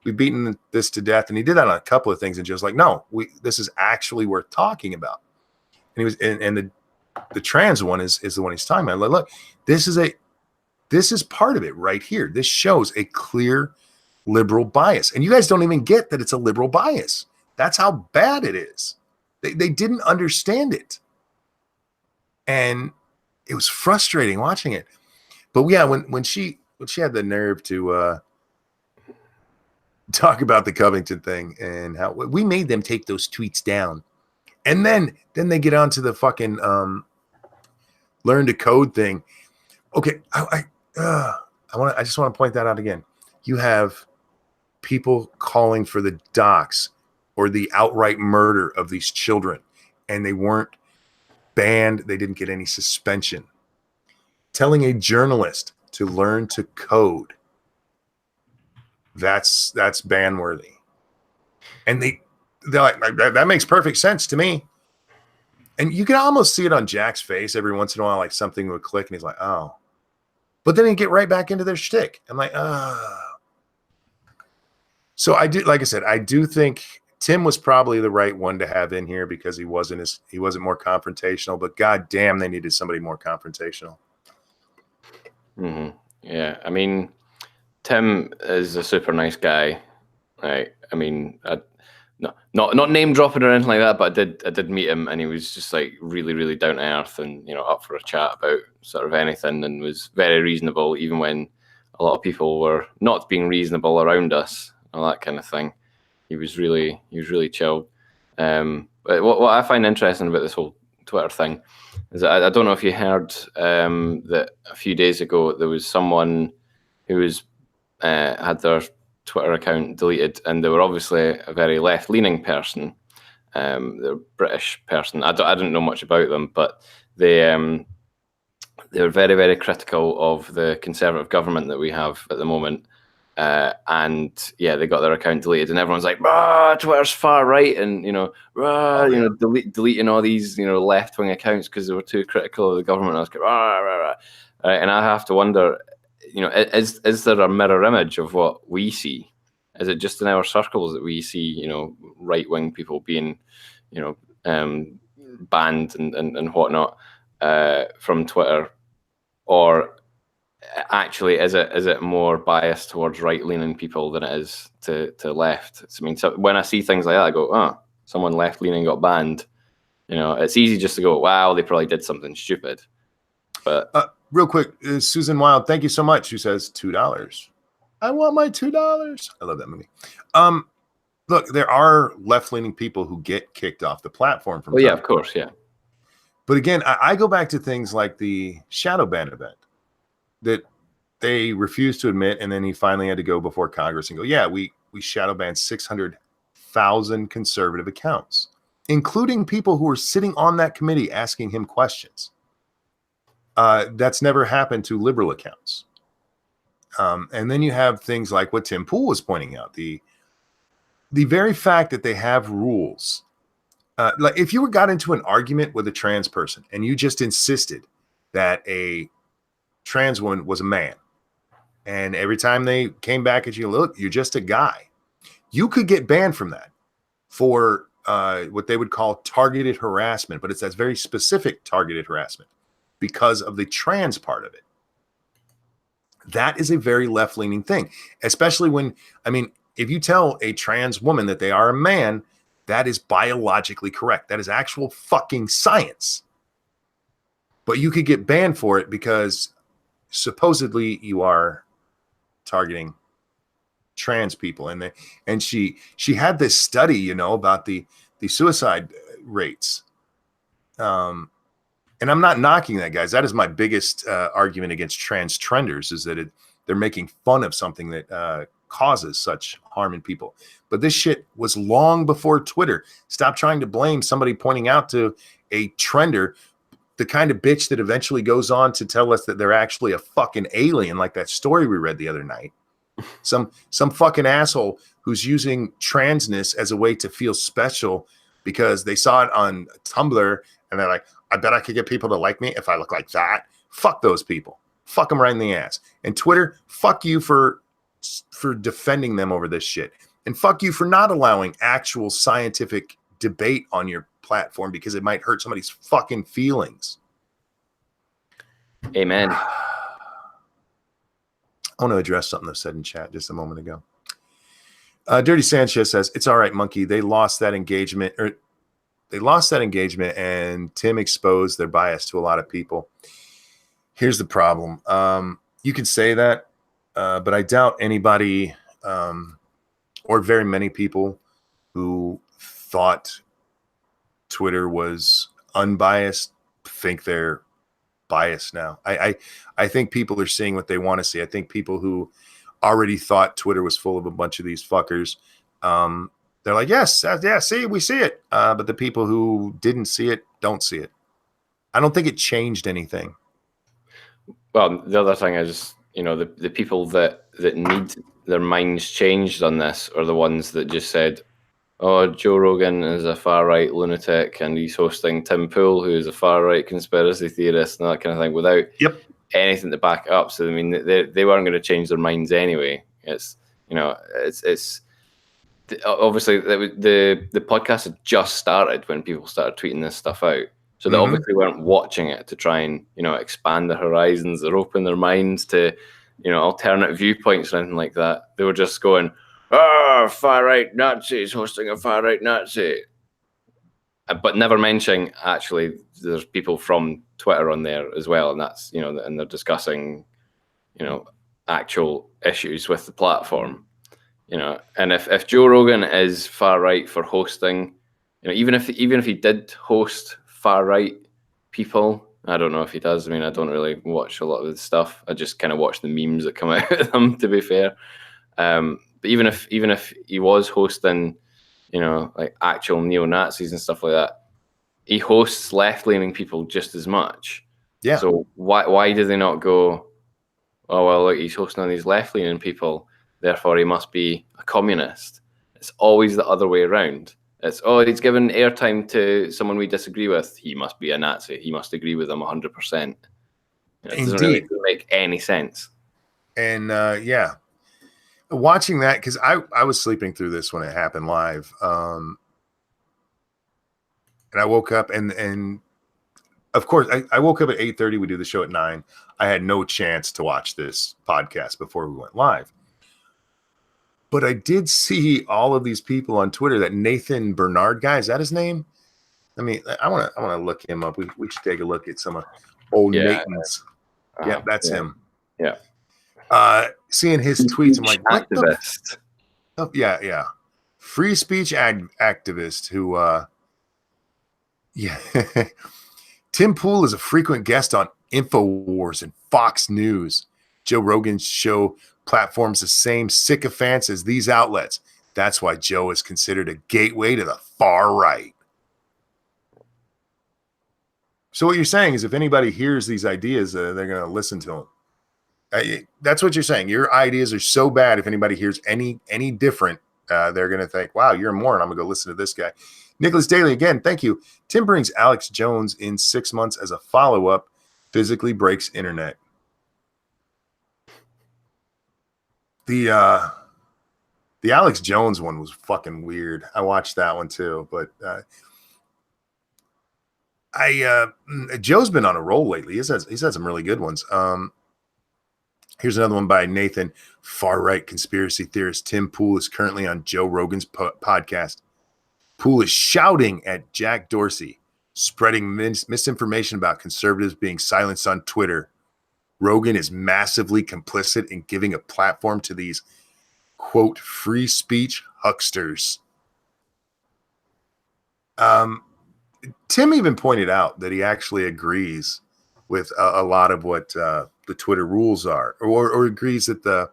we've beaten this to death, and he did that on a couple of things, and Joe's like, no, this is actually worth talking about. And he was, and the trans one is the one he's talking about. Like, look, this is part of it right here. This shows a clear liberal bias, and you guys don't even get that it's a liberal bias. That's how bad it is. They didn't understand it, and it was frustrating watching it. But yeah, when she had the nerve to talk about the Covington thing and how we made them take those tweets down, and then they get onto the fucking learn to code thing. Okay, I just want to point that out again. You have people calling for the dox or the outright murder of these children, and they weren't banned. They didn't get any suspension. Telling a journalist to learn to code, that's ban worthy. And they're like, that makes perfect sense to me. And you can almost see it on Jack's face every once in a while, like something would click, and he's like, oh. But then he'd get right back into their shtick. I'm like, oh. So like I said, I do think Tim was probably the right one to have in here because he wasn't more confrontational, but god damn, they needed somebody more confrontational. Yeah, I mean, Tim is a super nice guy. Right. I mean, not name dropping or anything like that, but I did meet him, and he was just like really, really down to earth, and up for a chat about sort of anything, and was very reasonable, even when a lot of people were not being reasonable around us, all that kind of thing. He was really chill. But what I find interesting about this whole Twitter thing is that I don't know if you heard that a few days ago there was someone who was had their Twitter account deleted, and they were obviously a very left-leaning person. They're a British person. I didn't know much about them, but they were very, very critical of the Conservative government that we have at the moment. And yeah, they got their account deleted, and everyone's like, Twitter's far right, and deleting all these left-wing accounts because they were too critical of the government. I was like, Right, and I have to wonder, is there a mirror image of what we see? Is it just in our circles that we see, right-wing people being, banned and whatnot from Twitter, or actually is it more biased towards right-leaning people than it is to left? I mean, so when I see things like that, I go, someone left-leaning got banned. It's easy just to go, wow, they probably did something stupid. But real quick, Susan Wild, thank you so much. Who says $2? I want my $2. I love that movie. Look, there are left-leaning people who get kicked off the platform from. Oh yeah, of course, yeah. But again, I go back to things like the shadow ban event that they refused to admit, and then he finally had to go before Congress and go, yeah, we shadow banned 600,000 conservative accounts, including people who were sitting on that committee asking him questions. That's never happened to liberal accounts. And then you have things like what Tim Pool was pointing out, the very fact that they have rules. Like if you got into an argument with a trans person and you just insisted that a trans woman was a man, and every time they came back at you, look, you're just a guy, you could get banned from that for what they would call targeted harassment, but it's that very specific targeted harassment because of the trans part of it. That is a very left-leaning thing, especially when, if you tell a trans woman that they are a man, that is biologically correct. That is actual fucking science. But you could get banned for it because supposedly you are targeting trans people. And she had this study, about the suicide rates. And I'm not knocking that, guys. That is my biggest argument against trans trenders, is that they're making fun of something that causes such harm in people. But this shit was long before Twitter. Stop trying to blame somebody pointing out to a trender, the kind of bitch that eventually goes on to tell us that they're actually a fucking alien, like that story we read the other night. Some fucking asshole who's using transness as a way to feel special because they saw it on Tumblr and they're like, I bet I could get people to like me if I look like that. Fuck those people. Fuck them right in the ass. And Twitter, fuck you for defending them over this shit. And fuck you for not allowing actual scientific debate on your platform because it might hurt somebody's fucking feelings. Amen. I want to address something that was said in chat just a moment ago. Dirty Sanchez says, it's all right, Monkey. They lost that engagement, and Tim exposed their bias to a lot of people. Here's the problem. You could say that, but I doubt anybody or very many people who thought Twitter was unbiased think they're biased now. I think people are seeing what they want to see. I think people who already thought Twitter was full of a bunch of these fuckers, they're like, yes, see, we see it. But the people who didn't see it don't see it. I don't think it changed anything. Well, the other thing is, the people that need their minds changed on this are the ones that just said, oh, Joe Rogan is a far-right lunatic and he's hosting Tim Pool, who is a far-right conspiracy theorist and that kind of thing, without anything to back it up. So, I mean, they weren't going to change their minds anyway. It's obviously the podcast had just started when people started tweeting this stuff out. So they obviously weren't watching it to try and, expand their horizons or open their minds to, alternate viewpoints or anything like that. They were just going, far right Nazis hosting a far right Nazi, but never mentioning actually there's people from Twitter on there as well, and that's and they're discussing actual issues with the platform. And if Joe Rogan is far right for hosting, even if he did host far right people, I don't know if he does. I mean, I don't really watch a lot of the stuff. I just kind of watch the memes that come out of them, to be fair. But even if he was hosting, like actual neo-Nazis and stuff like that, he hosts left-leaning people just as much. Yeah. So why do they not go, oh, well, look, he's hosting on these left-leaning people, therefore he must be a communist? It's always the other way around. It's, oh, he's given airtime to someone we disagree with, he must be a Nazi. He must agree with them 100%. It doesn't really make any sense. And yeah, watching that, because I was sleeping through this when it happened live. And I woke up and of course, I woke up at 8:30. We do the show at 9. I had no chance to watch this podcast before we went live. But I did see all of these people on Twitter. That Nathan Bernard guy, is that his name? I mean, I want to look him up. We should take a look at some of old Nathan's. Yeah, that's him. Yeah. Seeing his tweets, I'm like, what activist. Oh, yeah. Free speech activist who, yeah. Tim Pool is a frequent guest on InfoWars and Fox News. Joe Rogan's show platforms the same sycophants as these outlets. That's why Joe is considered a gateway to the far right. So what you're saying is if anybody hears these ideas, they're going to listen to them. That's what you're saying. Your ideas are so bad. If anybody hears any different, they're going to think, wow, you're a moron. I'm going to go listen to this guy. Nicholas Daly, again, thank you. Tim brings Alex Jones in 6 months as a follow-up. Physically breaks internet. The Alex Jones one was fucking weird. I watched that one too, but Joe's been on a roll lately. He's had some really good ones. Here's another one by Nathan. Far-right conspiracy theorist Tim Pool is currently on Joe Rogan's podcast. Pool is shouting at Jack Dorsey, spreading misinformation about conservatives being silenced on Twitter. Rogan is massively complicit in giving a platform to these, quote, free speech hucksters. Tim even pointed out that he actually agrees with a lot of what the Twitter rules are, or agrees that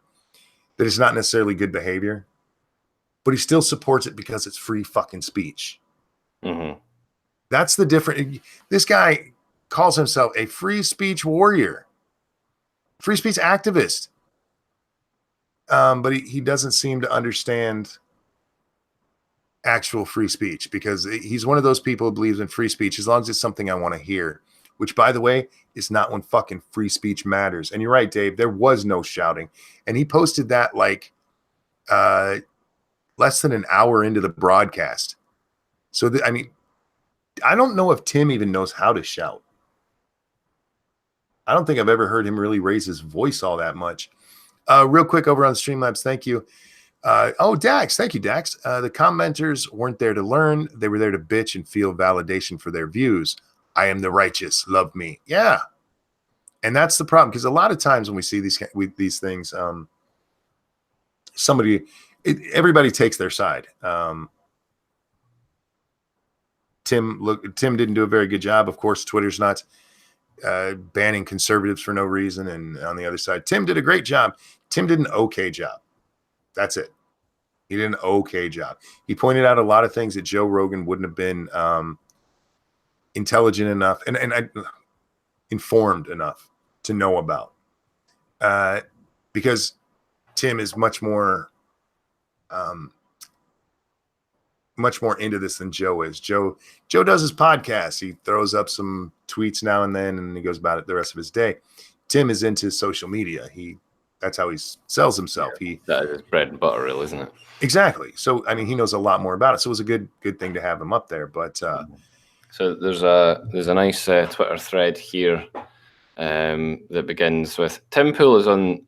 it's not necessarily good behavior, but he still supports it because it's free fucking speech. Mm-hmm. That's the difference. This guy calls himself a free speech warrior, free speech activist. But he doesn't seem to understand actual free speech, because he's one of those people who believes in free speech as long as it's something I want to hear, which, by the way, is not when fucking free speech matters. And you're right, Dave, there was no shouting. And he posted that like less than an hour into the broadcast. So, I mean, I don't know if Tim even knows how to shout. I don't think I've ever heard him really raise his voice all that much. Real quick over on Streamlabs, thank you. Dax, thank you, Dax. The commenters weren't there to learn. They were there to bitch and feel validation for their views. I am the righteous, love me. Yeah. And that's the problem, because a lot of times when we see these things, everybody takes their side. Tim didn't do a very good job. Of course, Twitter's not banning conservatives for no reason. And on the other side, Tim did a great job. Tim did an okay job. That's it. He did an okay job. He pointed out a lot of things that Joe Rogan wouldn't have been intelligent enough and informed enough to know about. Because Tim is much more into this than Joe is. Joe does his podcast. He throws up some tweets now and then, and he goes about it the rest of his day. Tim is into social media. That's how he sells himself. That is bread and butter, really, isn't it? Exactly. So, I mean, he knows a lot more about it. So it was a good thing to have him up there. But so there's a nice Twitter thread here that begins with, Tim Pool is on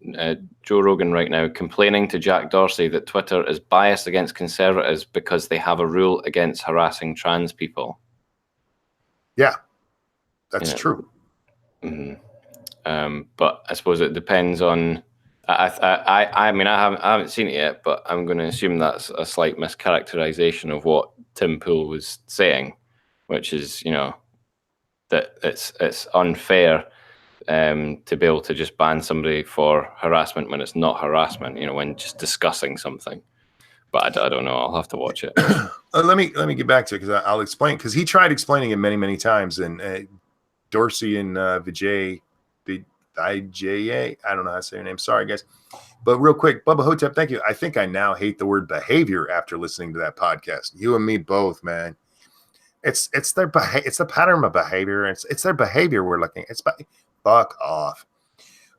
Joe Rogan right now complaining to Jack Dorsey that Twitter is biased against conservatives because they have a rule against harassing trans people. Yeah, that's true. Mm-hmm. But I suppose it depends on. I mean, I haven't seen it yet, but I'm going to assume that's a slight mischaracterization of what Tim Pool was saying, which is, that it's unfair to be able to just ban somebody for harassment when it's not harassment, when just discussing something. But I don't know. I'll have to watch it. Let me get back to it because I'll explain, because he tried explaining it many times, and Dorsey and Vijay, I don't know how to say your name. Sorry, guys. But real quick, Bubba Hotep, thank you. I think I now hate the word behavior after listening to that podcast. You and me both, man. It's their it's the pattern of behavior. It's their behavior we're looking. Fuck off.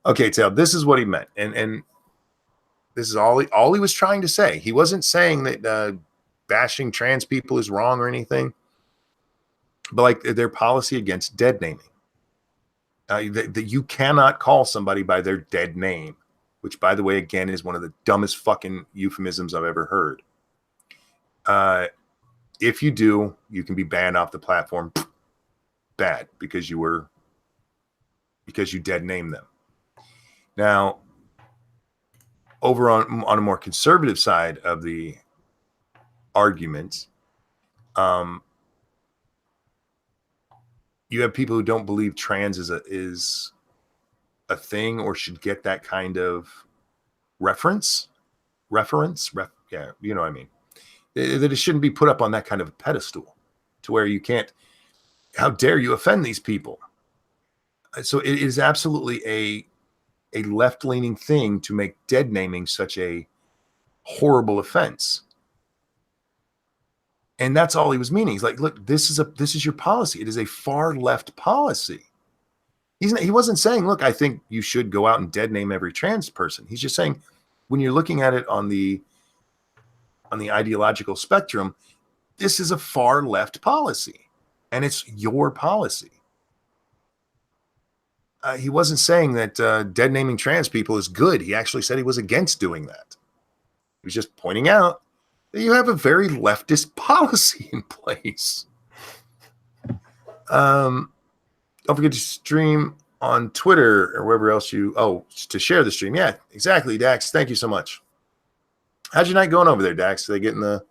Okay, Tail. This is what he meant, and this is all he was trying to say. He wasn't saying that bashing trans people is wrong or anything, but like their policy against dead naming. That you cannot call somebody by their dead name, which, by the way, again, is one of the dumbest fucking euphemisms I've ever heard. If you do, you can be banned off the platform. Bad, because you dead named them. Now, over on a more conservative side of the argument, you have people who don't believe trans is a thing or should get that kind of reference. Yeah, you know what I mean. That it shouldn't be put up on that kind of a pedestal to where you can't. How dare you offend these people? So it is absolutely a left-leaning thing to make dead naming such a horrible offense. And that's all he was meaning. He's like, look, this is your policy. It is a far left policy. He wasn't saying, look, I think you should go out and dead name every trans person. He's just saying, when you're looking at it on the ideological spectrum, this is a far left policy, and it's your policy. He wasn't saying that dead naming trans people is good. He actually said he was against doing that. He was just pointing out that you have a very leftist policy in place. Don't forget to stream on Twitter or wherever else to share the stream. Yeah, exactly, Dax. Thank you so much. How's your night going over there, Dax? Are they getting the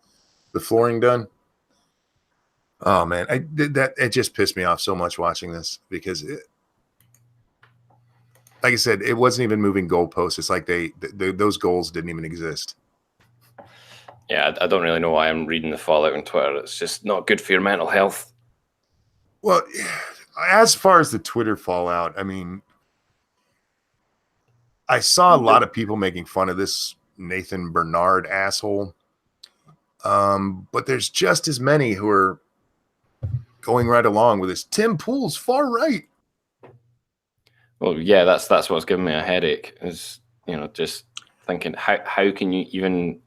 flooring done? Oh man, it just pissed me off so much watching this, because like I said, it wasn't even moving goalposts. It's like those goals didn't even exist. Yeah, I don't really know why I'm reading the fallout on Twitter. It's just not good for your mental health. Well, as far as the Twitter fallout, I mean, I saw a lot of people making fun of this Nathan Bernard asshole. But there's just as many who are going right along with this. Tim Pool's far right. Well, yeah, that's what's giving me a headache. Is just thinking how can you even.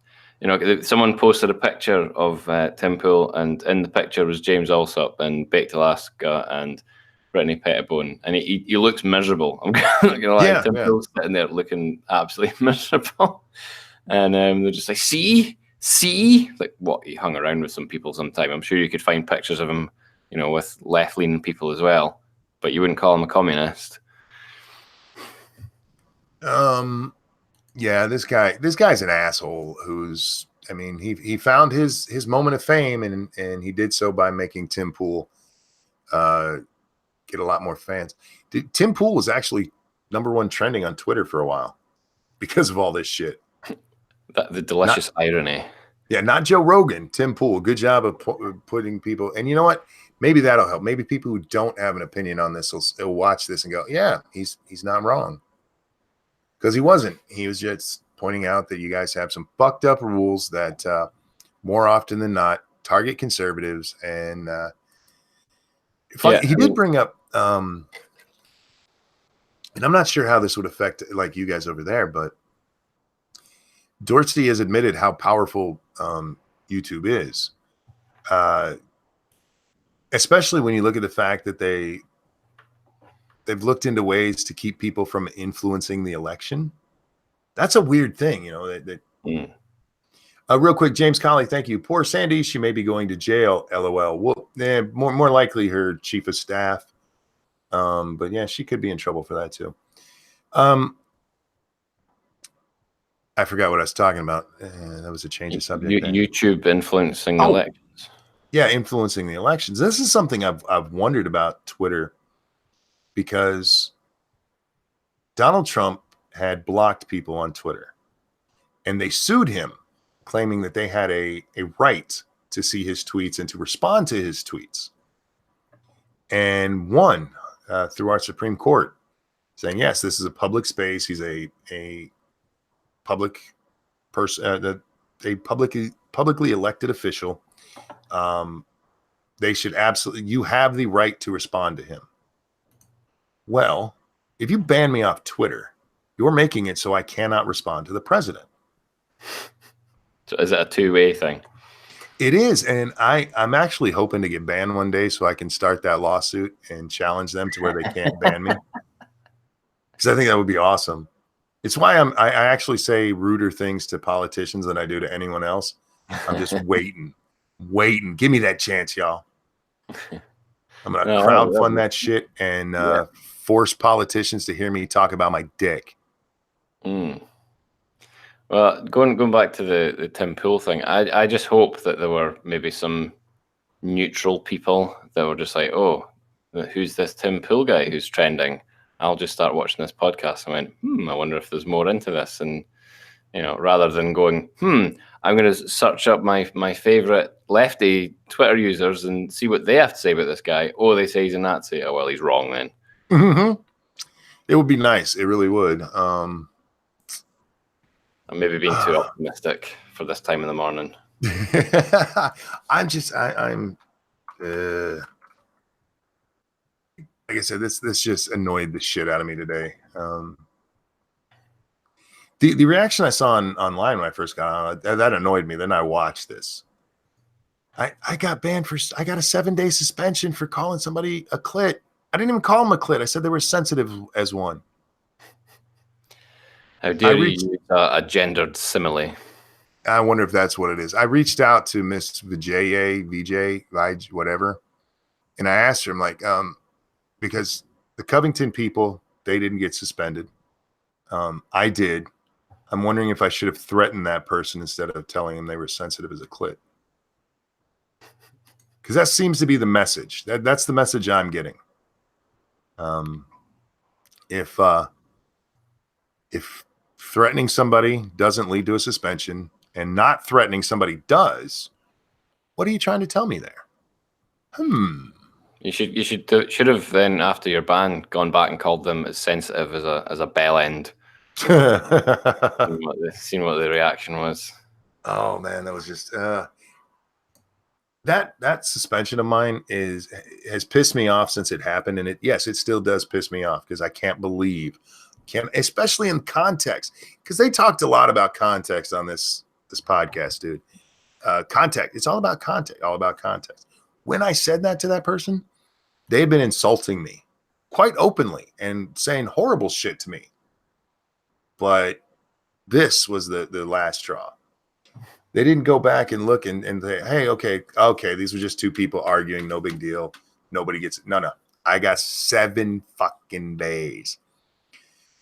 Someone posted a picture of Tim Pool, and in the picture was James Alsop and Baked Alaska and Brittany Pettibone, and he looks miserable. I'm not gonna lie. Yeah, Tim Pool's sitting there looking absolutely miserable, and they're just like, see, like, what, he hung around with some people sometime. I'm sure you could find pictures of him, with left-leaning people as well, but you wouldn't call him a communist. Yeah, this guy's an asshole who's, I mean, he found his moment of fame, and he did so by making Tim Pool get a lot more fans. Tim Pool was actually #1 trending on Twitter for a while because of all this shit. The delicious irony. Yeah, not Joe Rogan, Tim Pool. Good job of putting people, and you know what? Maybe that'll help. Maybe people who don't have an opinion on this will watch this and go, yeah, he's not wrong. Because he wasn't. He was just pointing out that you guys have some fucked up rules that more often than not target conservatives. And he did bring up, and I'm not sure how this would affect like you guys over there, but Dorsey has admitted how powerful YouTube is, especially when you look at the fact that they they've looked into ways to keep people from influencing the election. That's a weird thing, you know. Real quick, James Colley, thank you. Poor Sandy, she may be going to jail. LOL. Well, more likely her chief of staff. But yeah, she could be in trouble for that too. I forgot what I was talking about. That was a change of subject. YouTube influencing elections. Yeah, influencing the elections. This is something I've wondered about Twitter, because Donald Trump had blocked people on Twitter, and they sued him, claiming that they had a right to see his tweets and to respond to his tweets, and won through our Supreme Court, saying, yes, this is a public space. He's a public person, a publicly elected official. They should absolutely, you have the right to respond to him. Well, if you ban me off Twitter, you're making it so I cannot respond to the president. So is it a two-way thing? It is, and I'm actually hoping to get banned one day so I can start that lawsuit and challenge them to where they can't ban me, because I think that would be awesome. It's why I actually say ruder things to politicians than I do to anyone else. I'm just waiting. Give me that chance, y'all. I'm gonna crowdfund that shit and force politicians to hear me talk about my dick. Well, going back to the Tim Pool thing, I just hope that there were maybe some neutral people that were just like, oh, who's this Tim Pool guy who's trending? I'll just start watching this podcast. I went, I wonder if there's more into this. And, you know, rather than going, I'm going to search up my favorite lefty Twitter users and see what they have to say about this guy. Oh, they say he's a Nazi. Oh, well, he's wrong then. Mm-hmm. It would be nice. It really would. I'm maybe being too optimistic for this time in the morning. I'm like I said, this just annoyed the shit out of me today. The reaction I saw online when I first got on, that annoyed me. Then I watched this. I got banned I got a 7-day suspension for calling somebody a clit. I didn't even call them a clit. I said they were sensitive as one. How dare you use a gendered simile? I wonder if that's what it is. I reached out to Miss VJ, whatever, and I asked her, I'm like, because the Covington people, they didn't get suspended. I did. I'm wondering if I should have threatened that person instead of telling them they were sensitive as a clit. Because that seems to be the message. That's the message I'm getting. If threatening somebody doesn't lead to a suspension and not threatening somebody does, what are you trying to tell me there? You should have then, after your ban, gone back and called them as sensitive as a bell end. Seen what the reaction was. Oh man, that was just that suspension of mine has pissed me off since it happened, and it still does piss me off because I can't believe, especially in context, because they talked a lot about context on this podcast, dude. Context, it's all about context. When I said that to that person, they had been insulting me quite openly and saying horrible shit to me. But this was the last straw. They didn't go back and look and say, hey, okay, these were just two people arguing, no big deal. Nobody gets it. No. I got 7 fucking days.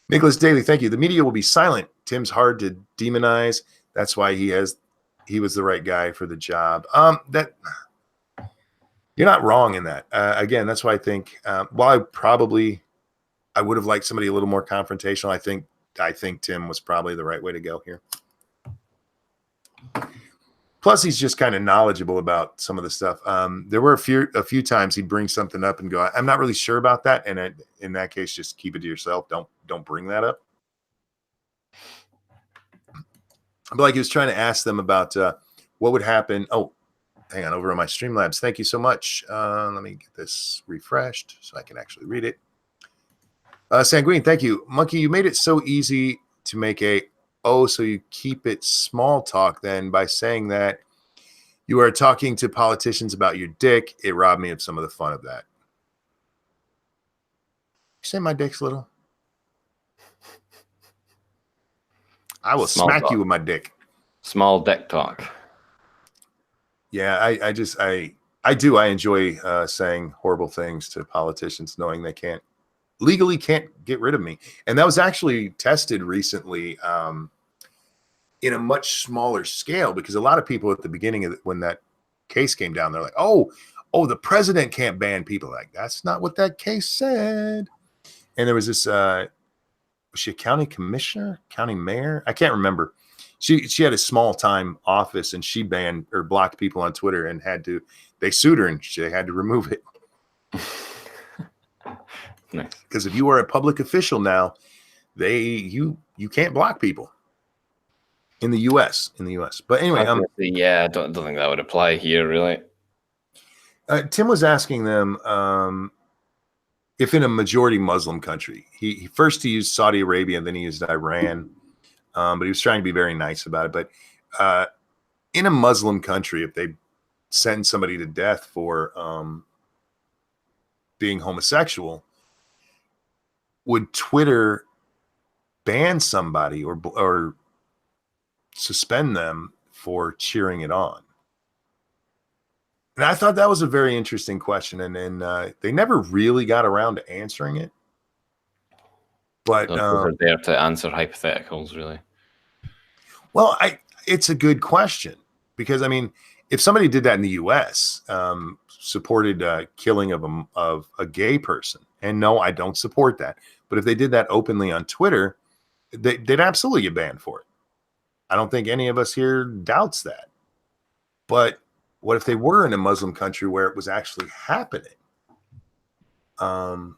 Nicholas Daly, thank you. The media will be silent. Tim's hard to demonize. That's why he was the right guy for the job. That you're not wrong in that. Again, that's why I think while I would have liked somebody a little more confrontational, I think Tim was probably the right way to go here. Plus, he's just kind of knowledgeable about some of the stuff. There were a few times he'd bring something up and go, "I'm not really sure about that." And in that case, just keep it to yourself. Don't bring that up. But like he was trying to ask them about what would happen. Oh, hang on, over on my Streamlabs. Thank you so much. Let me get this refreshed so I can actually read it. Sanguine, thank you. Monkey, you made it so easy to make so you keep it small talk then by saying that you are talking to politicians about your dick. It robbed me of some of the fun of that. say my dick's little? I will Small smack talk. you with my dick. Small dick talk. Yeah, I do. I enjoy saying horrible things to politicians, knowing they legally can't get rid of me. And that was actually tested recently in a much smaller scale, because a lot of people at the beginning of when that case came down, they're like, oh, the president can't ban people. Like, that's not what that case said. And there was this was she a county commissioner, county mayor? I can't remember. She had a small time office, and she banned or blocked people on Twitter, and they sued her, and she had to remove it. Nice. Because if you are a public official now, you can't block people in the U.S. But anyway, yeah, I don't think that would apply here, really. Tim was asking them if in a majority Muslim country, he first he used Saudi Arabia, and then he used Iran, but he was trying to be very nice about it. But in a Muslim country, if they send somebody to death for being homosexual, would Twitter ban somebody or suspend them for cheering it on? And I thought that was a very interesting question, and they never really got around to answering it. But those are there to answer hypotheticals, really. Well, it's a good question, because I mean, if somebody did that in the U.S., supported killing of a gay person, and no, I don't support that, but if they did that openly on Twitter, they'd absolutely get banned for it. I don't think any of us here doubts that. But what if they were in a Muslim country where it was actually happening? Lesser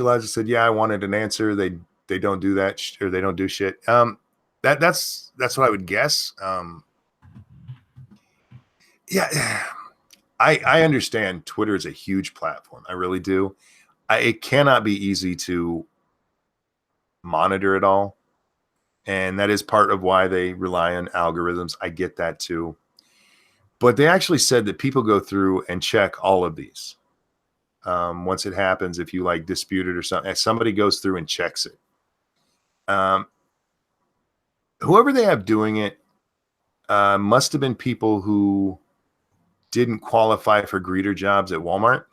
Elijah said, "Yeah, I wanted an answer. They don't do that, or they don't do shit." That's what I would guess. Yeah, I understand Twitter is a huge platform. I really do. It cannot be easy to monitor it all, and that is part of why they rely on algorithms. I get that too. But they actually said that people go through and check all of these. Once it happens, if you like dispute it or something, somebody goes through and checks it. Whoever they have doing it must have been people who didn't qualify for greeter jobs at Walmart,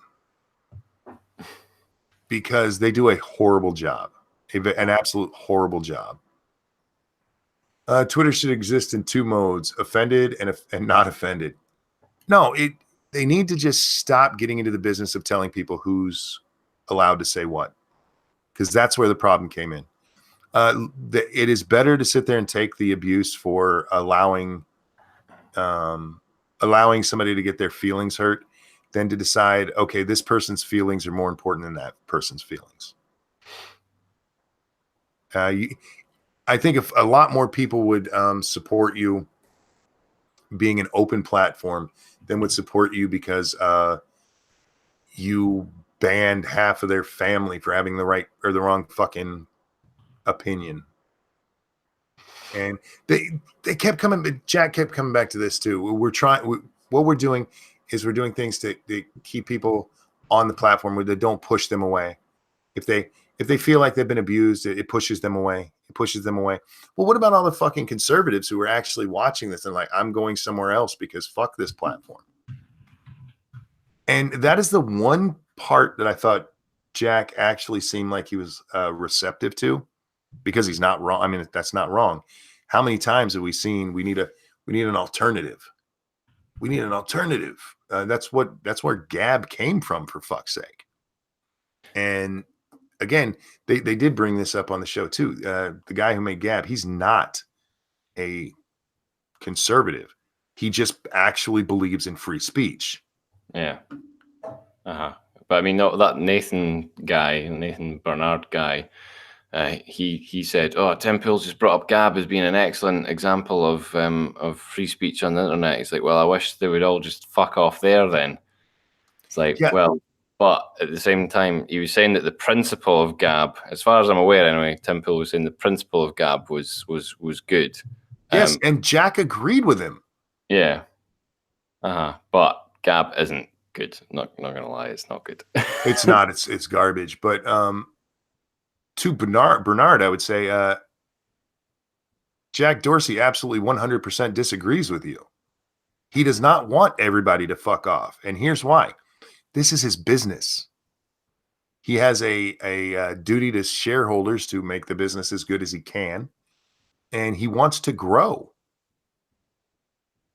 because they do a horrible job, an absolute horrible job. Twitter should exist in two modes: offended and not offended. No, they need to just stop getting into the business of telling people who's allowed to say what, because that's where the problem came in. It is better to sit there and take the abuse for allowing somebody to get their feelings hurt than to decide, okay, this person's feelings are more important than that person's feelings. I think if a lot more people would support you being an open platform than would support you because you banned half of their family for having the right or the wrong fucking opinion. And they kept coming, but Jack kept coming back to this too. What we're doing is we're doing things to keep people on the platform where they don't push them away. If they feel like they've been abused, it pushes them away. It pushes them away. Well, what about all the fucking conservatives who are actually watching this and like, I'm going somewhere else because fuck this platform? And that is the one part that I thought Jack actually seemed like he was receptive to, because he's not wrong. I mean, that's not wrong. How many times have we seen we need an alternative? We need an alternative. That's where Gab came from, for fuck's sake. And again, they did bring this up on the show too. The guy who made Gab, he's not a conservative. He just actually believes in free speech. Yeah. But I mean, that Nathan Bernard guy, he said, "Oh, Tim Pool's just brought up Gab as being an excellent example of free speech on the internet." He's like, "Well, I wish they would all just fuck off there then." It's like, yeah. Well, but at the same time, he was saying that the principle of Gab, as far as I'm aware anyway, Tim Pool was saying the principle of Gab was good. Yes, and Jack agreed with him. Yeah. But Gab isn't Good. Not gonna lie, it's not good. It's not. It's garbage. But to Bernard, I would say Jack Dorsey absolutely 100% disagrees with you. He does not want everybody to fuck off, and here's why: this is his business. He has a duty to shareholders to make the business as good as he can, and he wants to grow.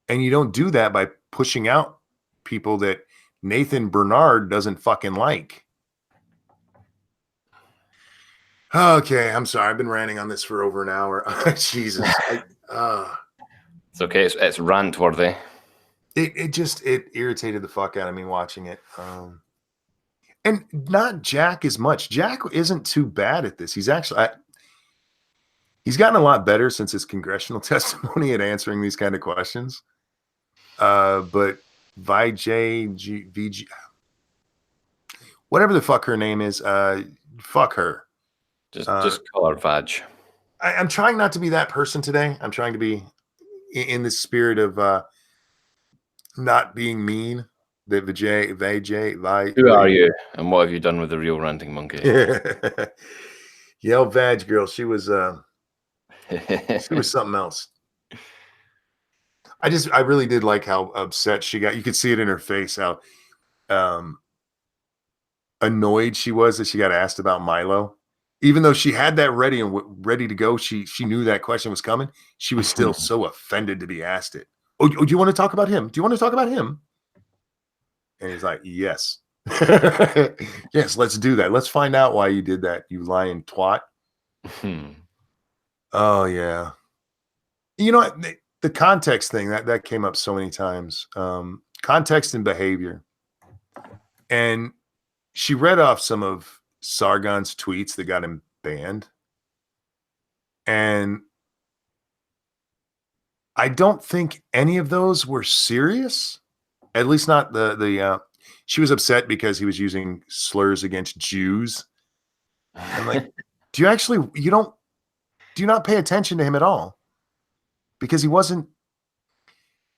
And you don't do that by pushing out people that Nathan Bernard doesn't fucking like. Okay, I'm sorry. I've been ranting on this for over an hour. Jesus. It's okay. It's rant worthy. It irritated the fuck out of me watching it. And not Jack as much. Jack isn't too bad at this. He's actually he's gotten a lot better since his congressional testimony at answering these kind of questions. But VJ, whatever the fuck her name is, fuck her. Just call her Vaj. I'm trying not to be that person today. I'm trying to be in the spirit of not being mean. The Who are you, and what have you done with the real ranting monkey? Yeah, Vag girl. She was something else. I really did like how upset she got. You could see it in her face how annoyed she was that she got asked about Milo. Even though she had that ready to go, she knew that question was coming. She was still so offended to be asked it. Oh, do you want to talk about him? Do you want to talk about him? And he's like, yes. Yes, let's do that. Let's find out why you did that, you lying twat. Oh, yeah. You know what? The context thing, that came up so many times. Context and behavior. And she read off some of Sargon's tweets that got him banned. And I don't think any of those were serious. At least not the she was upset because he was using slurs against Jews. I'm like, do you not pay attention to him at all? Because he wasn't.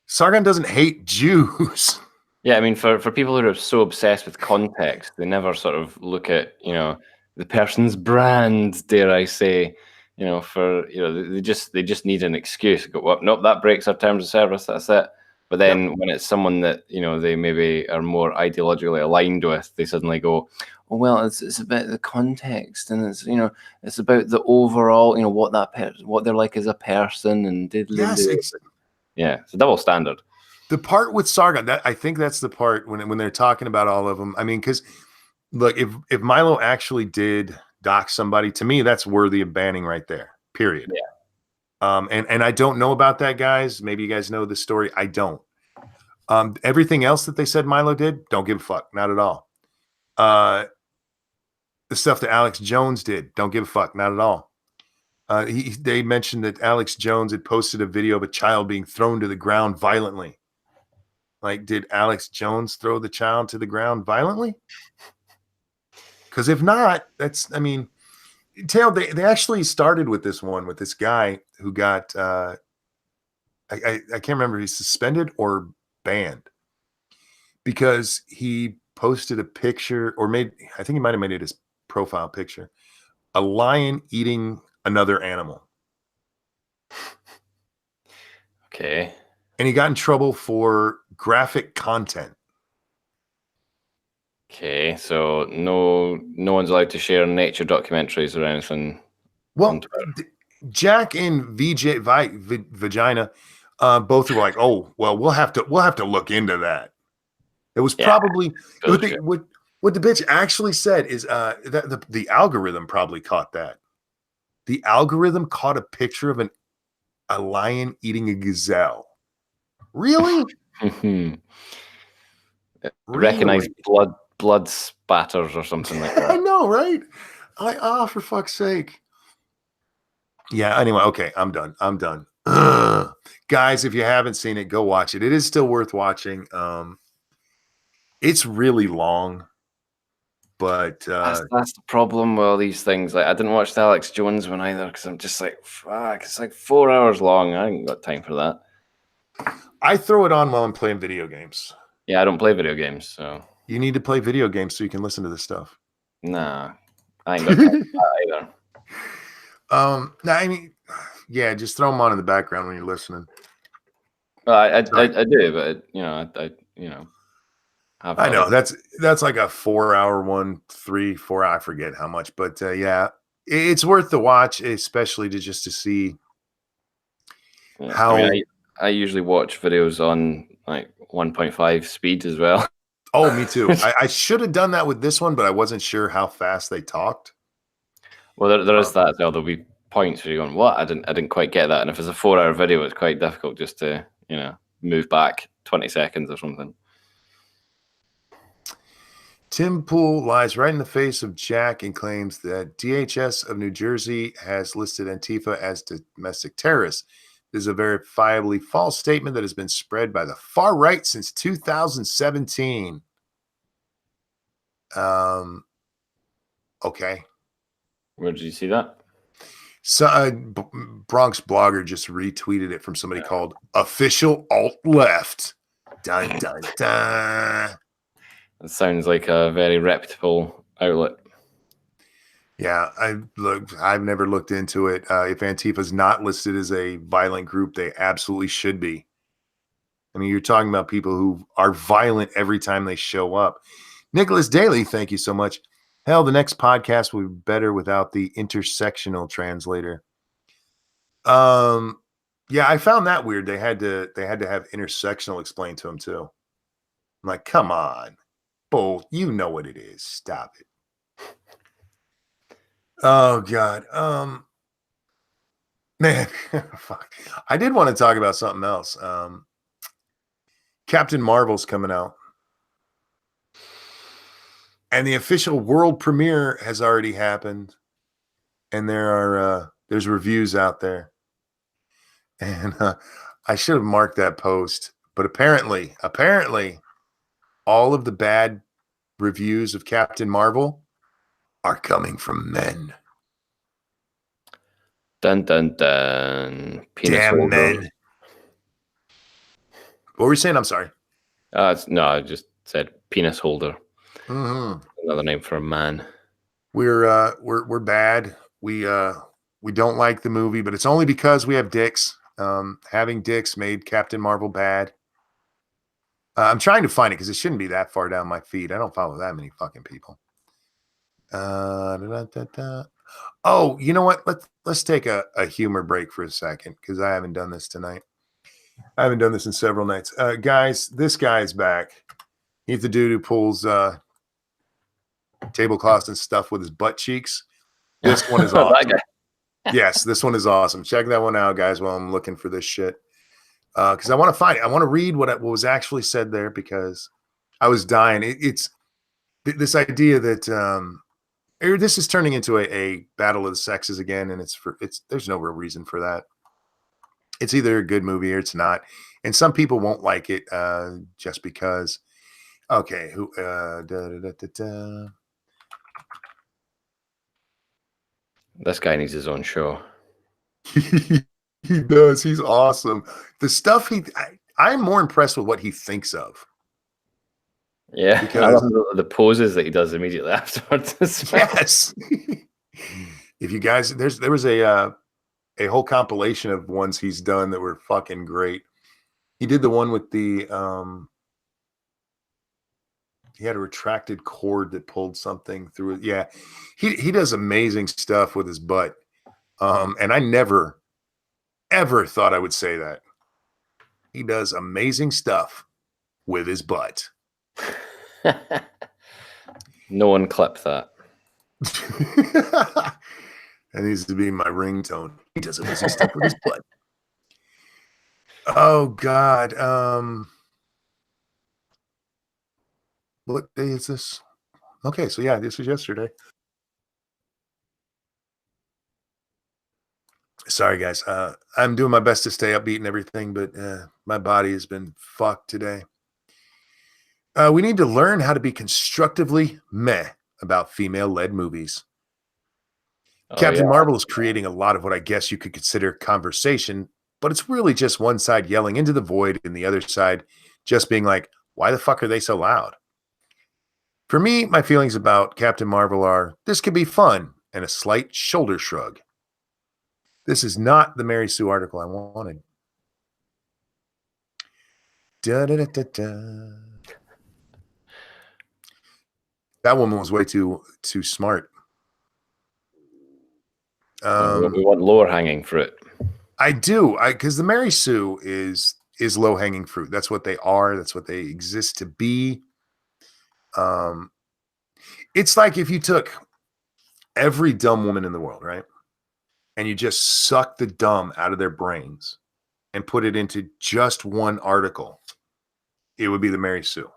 Sargon doesn't hate Jews. Yeah, I mean, for people who are so obsessed with context, they never sort of look at, the person's brand, dare I say, they just need an excuse. Go, well, nope, that breaks our terms of service. That's it. But then when it's someone that, they maybe are more ideologically aligned with, they suddenly go, oh, well, it's about the context, and it's about the overall, what they're like as a person, and yeah, it's a double standard. The part with Sargon, I think that's the part when they're talking about all of them. I mean, because look, if Milo actually did dox somebody, to me, that's worthy of banning right there. Period. Yeah. And I don't know about that, guys. Maybe you guys know the story. I don't. Everything else that they said Milo did, don't give a fuck. Not at all. The stuff that Alex Jones did, don't give a fuck. Not at all. They mentioned that Alex Jones had posted a video of a child being thrown to the ground violently. Like, did Alex Jones throw the child to the ground violently? Because if not, Tail, they actually started with this one with this guy who got I can't remember if he's suspended or banned because he posted a picture I think he might have made it his profile picture, a lion eating another animal. Okay. And he got in trouble for graphic content. Okay, so no one's allowed to share nature documentaries or anything. Well, Jack and Vagina, both were like, "Oh, well, we'll have to look into that." It was probably what the bitch actually said is that the algorithm probably caught that. The algorithm caught a picture of a lion eating a gazelle. Really? Recognize blood spatters or something like that. I know, right? For fuck's sake. Yeah, anyway, okay, I'm done. Ugh. Guys, if you haven't seen it, go watch it. It is still worth watching. It's really long, but that's the problem with all these things. Like, I didn't watch the Alex Jones one either because I'm just like, fuck, it's like 4 hours long. I ain't got time for that. I throw it on while I'm playing video games. Yeah, I don't play video games, so You need to play video games so you can listen to this stuff. nah, I ain't got time for that either. No, I mean, yeah, just throw them on in the background when you're listening. Well, I do, but have I know other. that's like a 4-hour one, 3-4. I forget how much, but yeah, it's worth the watch, especially to see Yeah. how. I mean, I usually watch videos on like 1.5 speed as well. Oh, me too. I should have done that with this one, but I wasn't sure how fast they talked. Well, there is that as well. There'll be points where you're going, "What? I didn't quite get that." And if it's a 4-hour video, it's quite difficult just to move back 20 seconds or something. Tim Pool lies right in the face of Jack and claims that DHS of New Jersey has listed Antifa as domestic terrorists. This is a verifiably false statement that has been spread by the far right since 2017. Okay. Where did you see that? So Bronx blogger just retweeted it from somebody called Official Alt Left. Dun, dun, dun. It sounds like a very reputable outlet. Yeah, I've never looked into it. If Antifa is not listed as a violent group, they absolutely should be. I mean, you're talking about people who are violent every time they show up. Nicholas Daly, thank you so much. Hell, the next podcast will be better without the intersectional translator. Yeah, I found that weird. They had to have intersectional explained to them too. I'm like, come on, Bull, you know what it is. Stop it. Oh God. Man, fuck. I did want to talk about something else. Captain Marvel's coming out. And the official world premiere has already happened. And there's reviews out there. And I should have marked that post, but apparently all of the bad reviews of Captain Marvel are coming from men. Dun dun dun. Penis Damn holder. men. What were you saying? I'm sorry. No, I just said penis holder. Mm-hmm. Another name for a man. We're bad. We don't like the movie, but it's only because we have dicks. Having dicks made Captain Marvel bad. I'm trying to find it because it shouldn't be that far down my feed. I don't follow that many fucking people. Oh, you know what? Let's take a humor break for a second because I haven't done this tonight. I haven't done this in several nights. Guys, this guy's back. He's the dude who pulls tablecloths and stuff with his butt cheeks. This one is awesome. Yes, this one is awesome. Check that one out, guys, while I'm looking for this shit. Because I want to find it. I want to read what was actually said there because I was dying. It's this idea that this is turning into a battle of the sexes again, and there's no real reason for that. It's either a good movie or it's not, and some people won't like it just because. Okay, This guy needs his own show. He does. He's awesome. The stuff I'm more impressed with what he thinks of. Yeah, because the poses that he does immediately afterwards. Yes. If you guys, there was a whole compilation of ones he's done that were fucking great. He did the one with the he had a retracted cord that pulled something through it. Yeah, he does amazing stuff with his butt. And I never ever thought I would say that. He does amazing stuff with his butt. No one clip that. That needs to be my ringtone. He does amazing stuff with his butt. Oh God. What day is this? Okay, so yeah, this was yesterday. Sorry, guys. I'm doing my best to stay upbeat and everything, but my body has been fucked today. We need to learn how to be constructively meh about female-led movies. Captain Marvel is creating a lot of what I guess you could consider conversation, but it's really just one side yelling into the void and the other side just being like, Why the fuck are they so loud? For me, my feelings about Captain Marvel are this could be fun and a slight shoulder shrug. This is not the Mary Sue article I wanted. Da, da, da, da, da. That woman was way too smart. We want lower hanging fruit. I do, because the Mary Sue is low hanging fruit. That's what they are. That's what they exist to be. It's like if you took every dumb woman in the world, right, and you just suck the dumb out of their brains and put it into just one article, it would be the Mary Sue.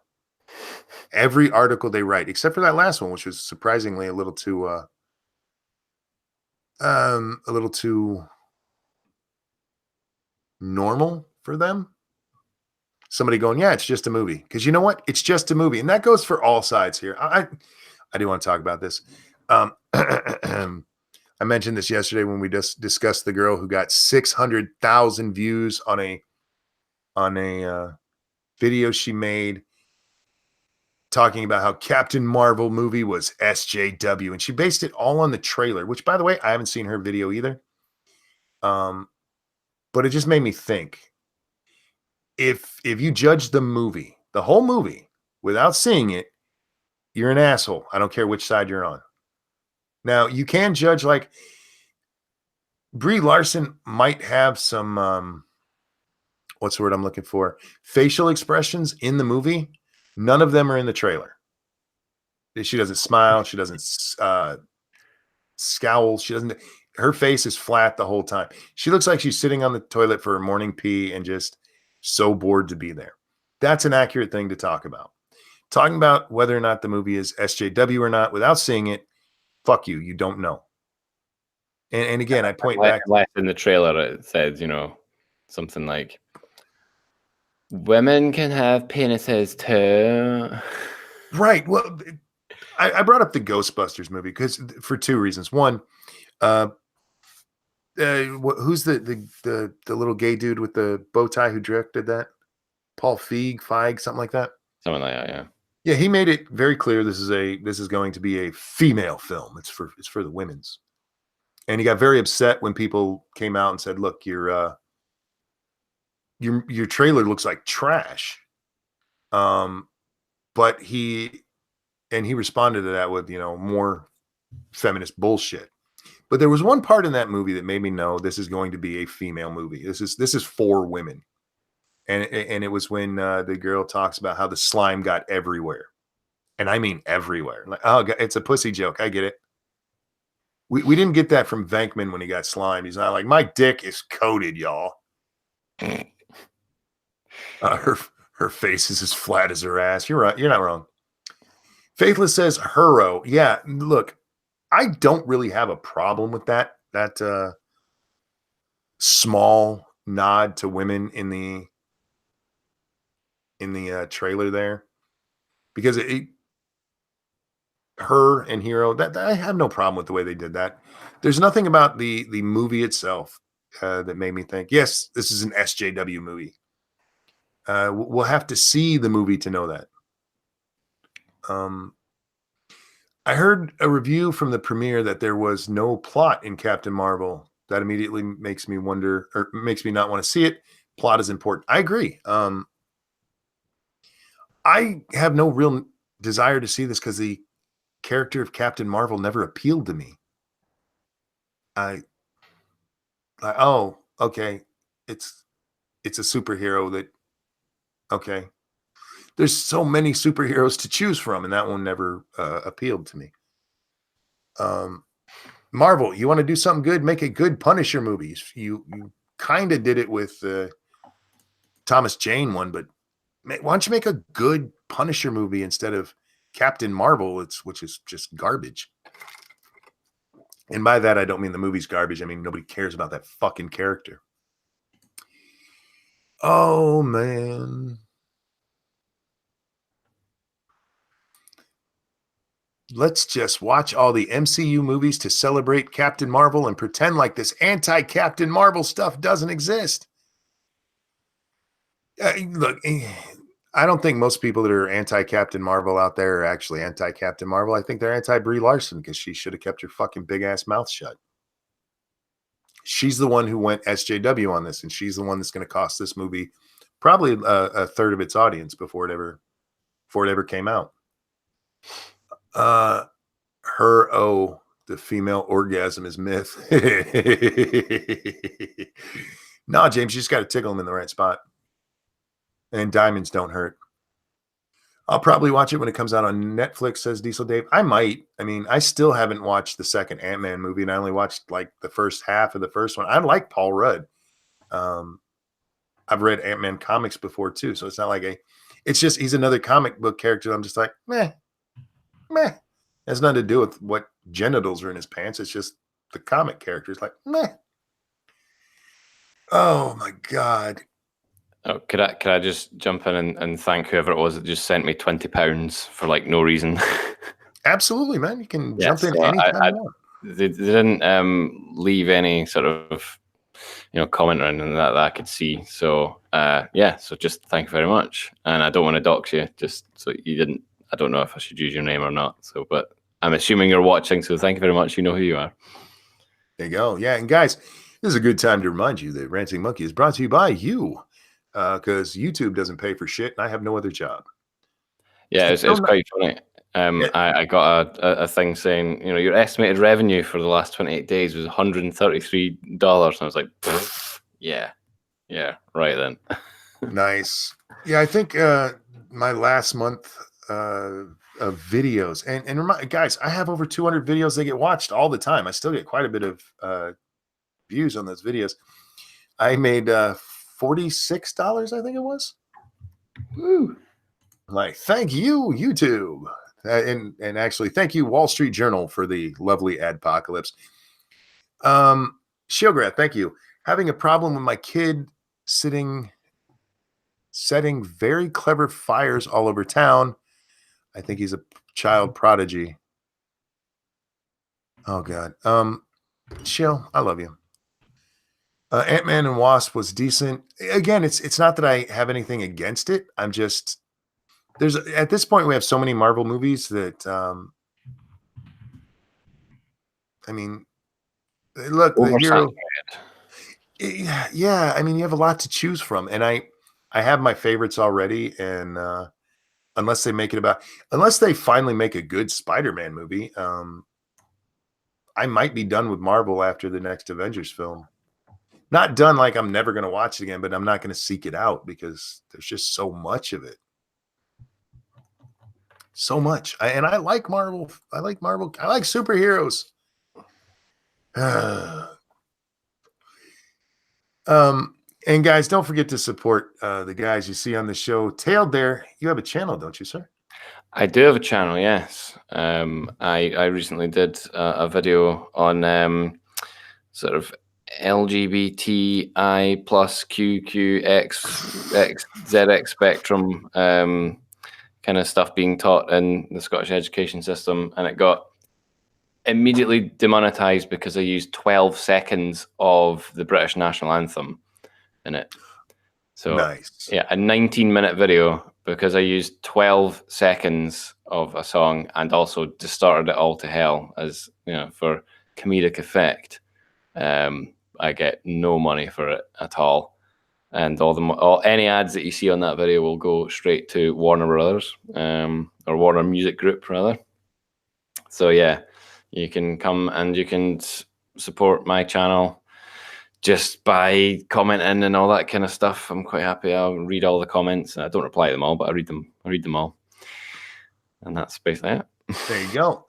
Every article they write, except for that last one, which was surprisingly a little too normal for them. Somebody going, yeah, it's just a movie. Because you know what? It's just a movie. And that goes for all sides here. I do want to talk about this. I mentioned this yesterday when we just discussed the girl who got 600,000 views on a video she made talking about how Captain Marvel movie was SJW. And she based it all on the trailer, which, by the way, I haven't seen her video either. But it just made me think, if you judge the movie, the whole movie, without seeing it, you're an asshole. I don't care which side you're on. Now, you can judge, like, Brie Larson might have some, what's the word I'm looking for? Facial expressions in the movie. None of them are in the trailer. She doesn't smile. She doesn't scowl. Her face is flat the whole time. She looks like she's sitting on the toilet for a morning pee and just so bored to be there. That's an accurate thing to talk about. Talking about whether or not the movie is SJW or not without seeing it, fuck you. You don't know. And again, I point back. In the trailer, it said, something like, women can have penises too. Right. Well, I brought up the Ghostbusters movie because for two reasons. One, who's the little gay dude with the bow tie who directed that? Paul Feig, something like that. Something like that, yeah. Yeah, he made it very clear this is going to be a female film. It's for the women's. And he got very upset when people came out and said, "Look, your trailer looks like trash." But he responded to that with, more feminist bullshit. But there was one part in that movie that made me know this is going to be a female movie. This is for women. And it was when the girl talks about how the slime got everywhere. And I mean everywhere. Like, oh, it's a pussy joke. I get it. We didn't get that from Venkman when he got slimed. He's not like, my dick is coated, y'all. Her face is as flat as her ass. You're right. You're not wrong. Faithless says Hurro. Yeah, look, I don't really have a problem with that small nod to women in the trailer there, because her and Hero, that I have no problem with the way they did that. There's nothing about the movie itself that made me think, yes, this is an SJW movie. We'll have to see the movie to know that. I heard a review from the premiere that there was no plot in Captain Marvel. That immediately makes me wonder, or makes me not want to see it. Plot is important. I agree. I have no real desire to see this because the character of Captain Marvel never appealed to me. Oh, okay. It's a superhero that, okay. There's so many superheroes to choose from, and that one never appealed to me. Marvel, you want to do something good? Make a good Punisher movie. You kind of did it with Thomas Jane one, but why don't you make a good Punisher movie instead of Captain Marvel, which is just garbage. And by that, I don't mean the movie's garbage. I mean, nobody cares about that fucking character. Oh, man. Let's just watch all the MCU movies to celebrate Captain Marvel and pretend like this anti-Captain Marvel stuff doesn't exist. Look, I don't think most people that are anti-Captain Marvel out there are actually anti-Captain Marvel. I think they're anti-Brie Larson because she should have kept her fucking big ass mouth shut. She's the one who went SJW on this, and she's the one that's going to cost this movie probably a third of its audience before it ever came out. The female orgasm is myth. No, James, you just got to tickle them in the right spot. And diamonds don't hurt. I'll probably watch it when it comes out on Netflix, says Diesel Dave. I might. I mean, I still haven't watched the second Ant-Man movie, and I only watched like the first half of the first one. I like Paul Rudd. I've read Ant-Man comics before too, so it's not like it's just he's another comic book character. I'm just like, meh. It has nothing to do with what genitals are in his pants. It's just the comic character is like, meh. Oh my God. Oh, could I just jump in and thank whoever it was that just sent me £20 for like no reason? Absolutely, man. You can jump in so anytime you want. They didn't leave any sort of comment or anything that I could see. So so just thank you very much. And I don't want to dox you, just so you didn't. I don't know if I should use your name or not. So, but I'm assuming you're watching. So thank you very much. You know who you are. There you go. Yeah, and guys, this is a good time to remind you that Ranting Monkey is brought to you by you. Because YouTube doesn't pay for shit, and I have no other job. Yeah, it's quite funny. I got a thing saying, your estimated revenue for the last 28 days was $133, and I was like, yeah, right then. Nice. Yeah, I think my last month of videos, and guys, I have over 200 videos that get watched all the time. I still get quite a bit of views on those videos. I made $46, I think it was. Woo. Like, thank you, YouTube. And actually, thank you, Wall Street Journal, for the lovely adpocalypse. Shieldgrad, thank you. Having a problem with my kid setting very clever fires all over town. I think he's a child prodigy. Oh, God. Shield, I love you. Ant-Man and Wasp was decent. Again, it's not that I have anything against it. I'm just at this point we have so many Marvel movies that I mean, look, the hero. Yeah, I mean, you have a lot to choose from, and I have my favorites already. And unless they finally make a good Spider-Man movie, I might be done with Marvel after the next Avengers film. Not done like I'm never going to watch it again, but I'm not going to seek it out because there's just so much of it. So much. I like Marvel. I like Marvel. I like superheroes. And guys, don't forget to support the guys you see on the show. Tailed there, you have a channel, don't you, sir? I do have a channel, yes. I recently did a video on sort of LGBTI plus QQXZX spectrum kind of stuff being taught in the Scottish education system, and it got immediately demonetized because I used 12 seconds of the British national anthem in it. So nice. Yeah, a 19-minute video because I used 12 seconds of a song and also distorted it all to hell as for comedic effect. I get no money for it at all, and any ads that you see on that video will go straight to Warner Brothers, or Warner Music Group rather. So yeah, you can come and you can support my channel just by commenting and all that kind of stuff. I'm quite happy. I'll read all the comments. I don't reply to them all, but I read them all, and that's basically it. There you go.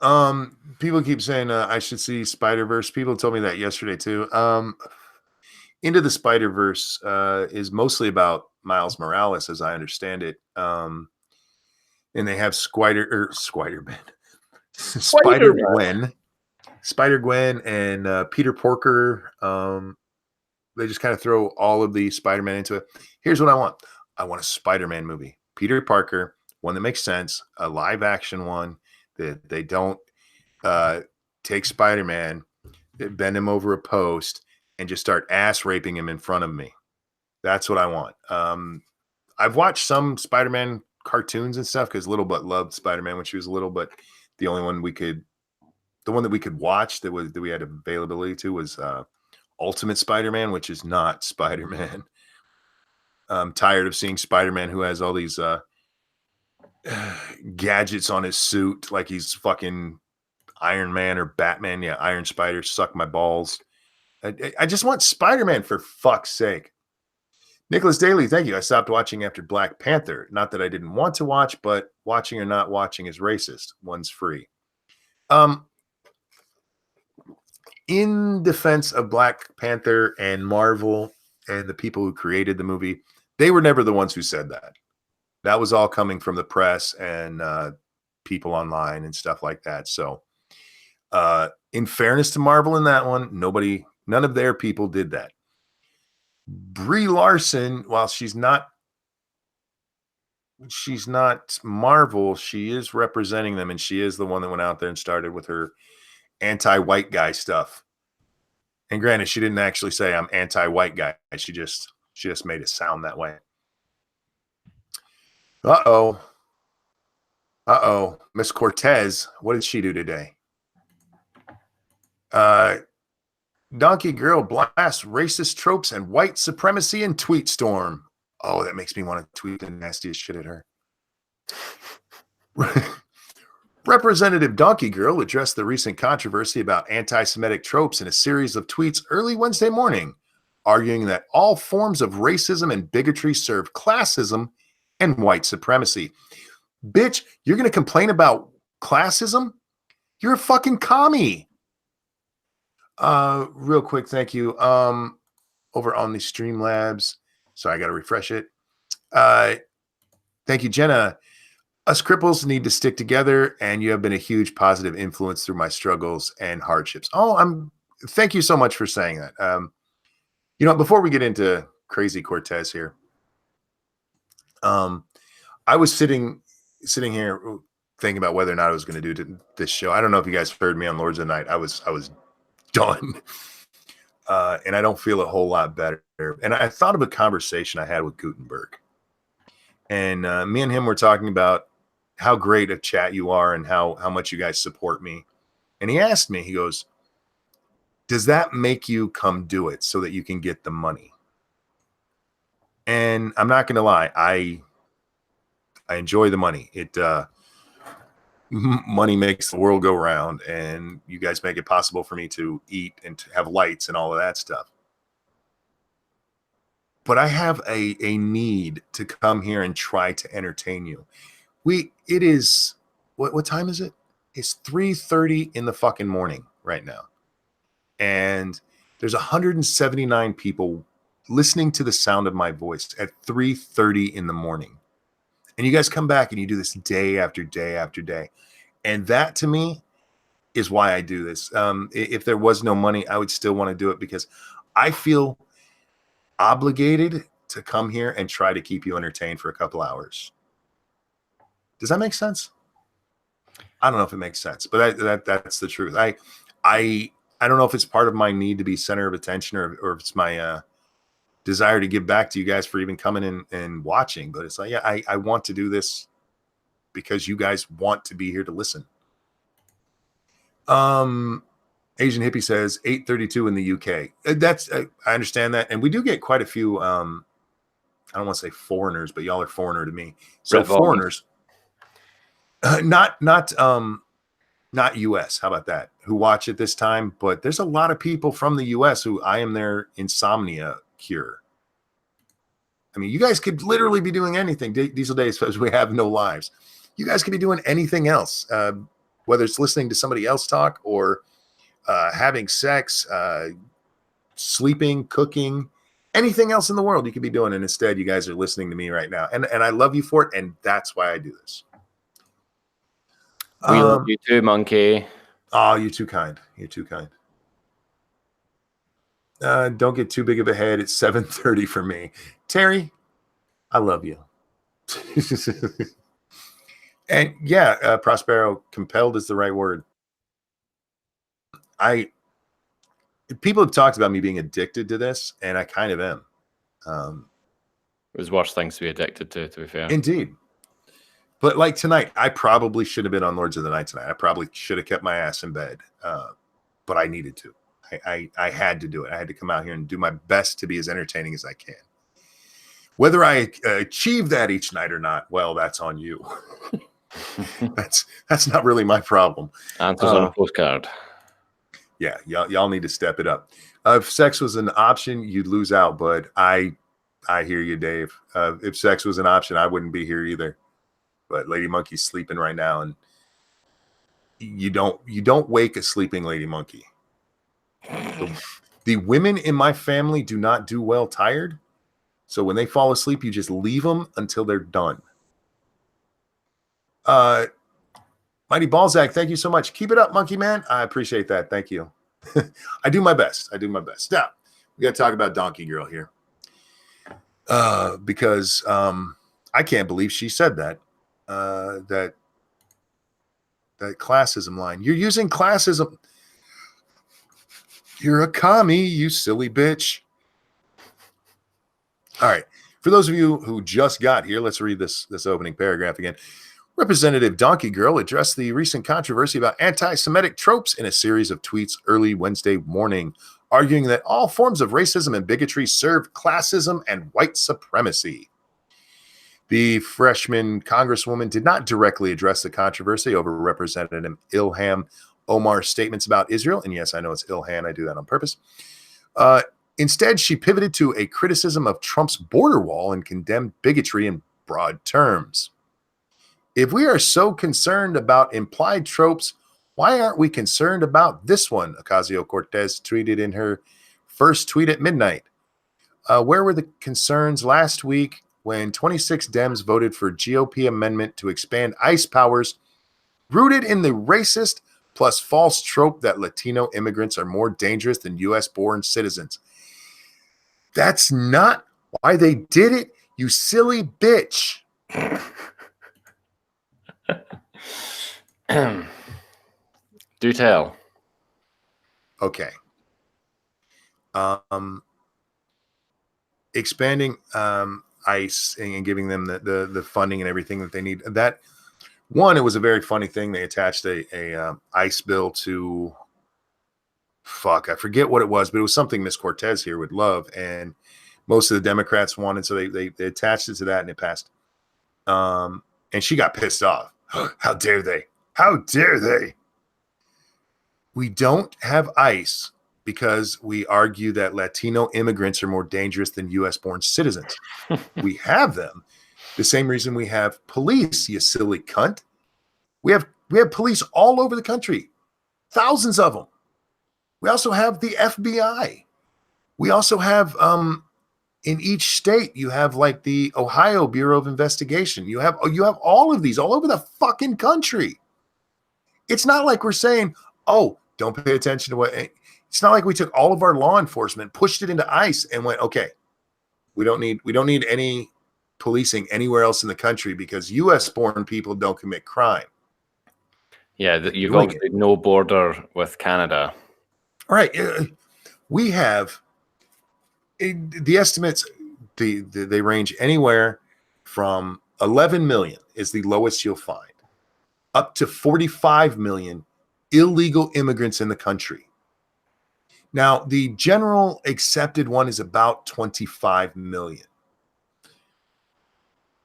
People keep saying I should see Spider-Verse. People told me that yesterday too. Into the Spider-Verse is mostly about Miles Morales, as I understand it. And they have Spider-Gwen, and Peter Porker. They just kind of throw all of the Spider-Man into it. Here's what I want. I want a Spider-Man movie. Peter Parker, one that makes sense, a live action one that they don't take Spider-Man, bend him over a post, and just start ass raping him in front of me. That's what I want. I've watched some Spider-Man cartoons and stuff because Little Butt loved Spider-Man when she was little, but the only one the one that we could watch that we had availability to was Ultimate Spider-Man, which is not Spider-Man. I'm tired of seeing Spider-Man who has all these gadgets on his suit like he's fucking Iron Man or Batman. Yeah, Iron Spider, suck my balls. I just want Spider-Man for fuck's sake. Nicholas Daly, thank you. I stopped watching after Black Panther. Not that I didn't want to watch, but watching or not watching is racist. One's free. In defense of Black Panther and Marvel and the people who created the movie, they were never the ones who said that. That was all coming from the press and people online and stuff like that. So, in fairness to Marvel in that one, none of their people did that. Brie Larson, while she's not Marvel, she is representing them, and she is the one that went out there and started with her anti-white guy stuff. And granted, she didn't actually say I'm anti-white guy. She just made it sound that way. Uh-oh. Miss Cortez, what did she do today? Donkey Girl blasts racist tropes and white supremacy in tweet storm. Oh, that makes me want to tweet the nastiest shit at her. Representative Donkey Girl addressed the recent controversy about anti-Semitic tropes in a series of tweets early Wednesday morning, arguing that all forms of racism and bigotry serve classism and white supremacy. Bitch, you're going to complain about classism? You're a fucking commie. Real quick, thank you. Over on the Streamlabs. Sorry, I got to refresh it. Thank you, Jenna. Us cripples need to stick together, and you have been a huge positive influence through my struggles and hardships. Thank you so much for saying that. Before we get into crazy Cortez here, I was sitting here thinking about whether or not I was going to do this show. I don't know if you guys heard me on Lords of the Night. I was done. And I don't feel a whole lot better. And I thought of a conversation I had with Gutenberg. And me and him were talking about how great a chat you are and how much you guys support me. And he asked me, he goes, does that make you come do it so that you can get the money? And I'm not going to lie. I enjoy the money. Money makes the world go round, and you guys make it possible for me to eat and to have lights and all of that stuff. But I have a need to come here and try to entertain you. It is, what time is it? It's 3:30 in the fucking morning right now. And there's 179 people listening to the sound of my voice at 3:30 in the morning. And you guys come back and you do this day after day after day. And that to me is why I do this. If there was no money, I would still want to do it because I feel obligated to come here and try to keep you entertained for a couple hours. Does that make sense? I don't know if it makes sense, but that's the truth. I don't know if it's part of my need to be center of attention or if it's my desire to give back to you guys for even coming in and watching. But it's like, yeah, I want to do this because you guys want to be here to listen. Asian Hippie says 8:32 in the UK. I understand that. And we do get quite a few, I don't want to say foreigners, but y'all are foreigner to me. So foreigners, not US. How about that? Who watch it this time? But there's a lot of people from the US who I am their insomnia cure. I mean, you guys could literally be doing anything. Diesel Days says we have no lives. You guys could be doing anything else, whether it's listening to somebody else talk or having sex, sleeping, cooking, anything else in the world you could be doing. And instead, you guys are listening to me right now. And I love you for it. And that's why I do this. We love you too, monkey. Oh, you're too kind. You're too kind. Don't get too big of a head. It's 7:30 for me. Terry, I love you. And yeah, Prospero, compelled is the right word. People have talked about me being addicted to this, and I kind of am. There's worse things to be addicted to be fair. Indeed. But like tonight, I probably should have been on Lords of the Night tonight. I probably should have kept my ass in bed, but I needed to. I had to do it. I had to come out here and do my best to be as entertaining as I can. Whether I achieve that each night or not, well, that's on you. that's not really my problem. Answers on a postcard. Yeah, y'all need to step it up. If sex was an option, you'd lose out, bud. I hear you, Dave. If sex was an option, I wouldn't be here either. But Lady Monkey's sleeping right now, and you don't wake a sleeping Lady Monkey. The women in my family do not do well tired. So when they fall asleep, you just leave them until they're done. Mighty Balzac, thank you so much. Keep it up, Monkey Man. I appreciate that. Thank you. I do my best. Now, we got to talk about Donkey Girl here. Because I can't believe she said that. That classism line. You're using classism. You're a commie, you silly bitch. All right. For those of you who just got here, let's read this opening paragraph again. Representative Donkey Girl addressed the recent controversy about anti-Semitic tropes in a series of tweets early Wednesday morning, arguing that all forms of racism and bigotry serve classism and white supremacy. The freshman congresswoman did not directly address the controversy over Representative Ilhan Omar's statements about Israel. And yes, I know it's Ilhan. I do that on purpose. Instead, she pivoted to a criticism of Trump's border wall and condemned bigotry in broad terms. If we are so concerned about implied tropes, why aren't we concerned about this one? Ocasio-Cortez tweeted in her first tweet at midnight. Where were the concerns last week when 26 Dems voted for GOP amendment to expand ICE powers, rooted in the racist plus false trope that Latino immigrants are more dangerous than U.S.-born citizens? That's not why they did it, you silly bitch. Do tell. Okay. Expanding ICE and giving them the funding and everything that they need. That one, it was a very funny thing. They attached a ICE bill to I forget what it was, but it was something Miss Cortez here would love, and most of the Democrats wanted, so they attached it to that, and it passed. And she got pissed off. How dare they? How dare they? We don't have ICE because we argue that Latino immigrants are more dangerous than U.S.-born citizens. We have them. The same reason we have police, you silly cunt. We have police all over the country, thousands of them. We also have the FBI. We also have, in each state, you have like the Ohio Bureau of Investigation. You have all of these all over the fucking country. It's not like we're saying, oh, don't pay attention to what. It's not like we took all of our law enforcement, pushed it into ICE, and went, okay, we don't need any policing anywhere else in the country because U.S.-born people don't commit crime. Yeah, you've got no border with Canada. Right. We have the estimates. They range anywhere from 11 million is the lowest you'll find, up to 45 million illegal immigrants in the country. Now, the general accepted one is about 25 million,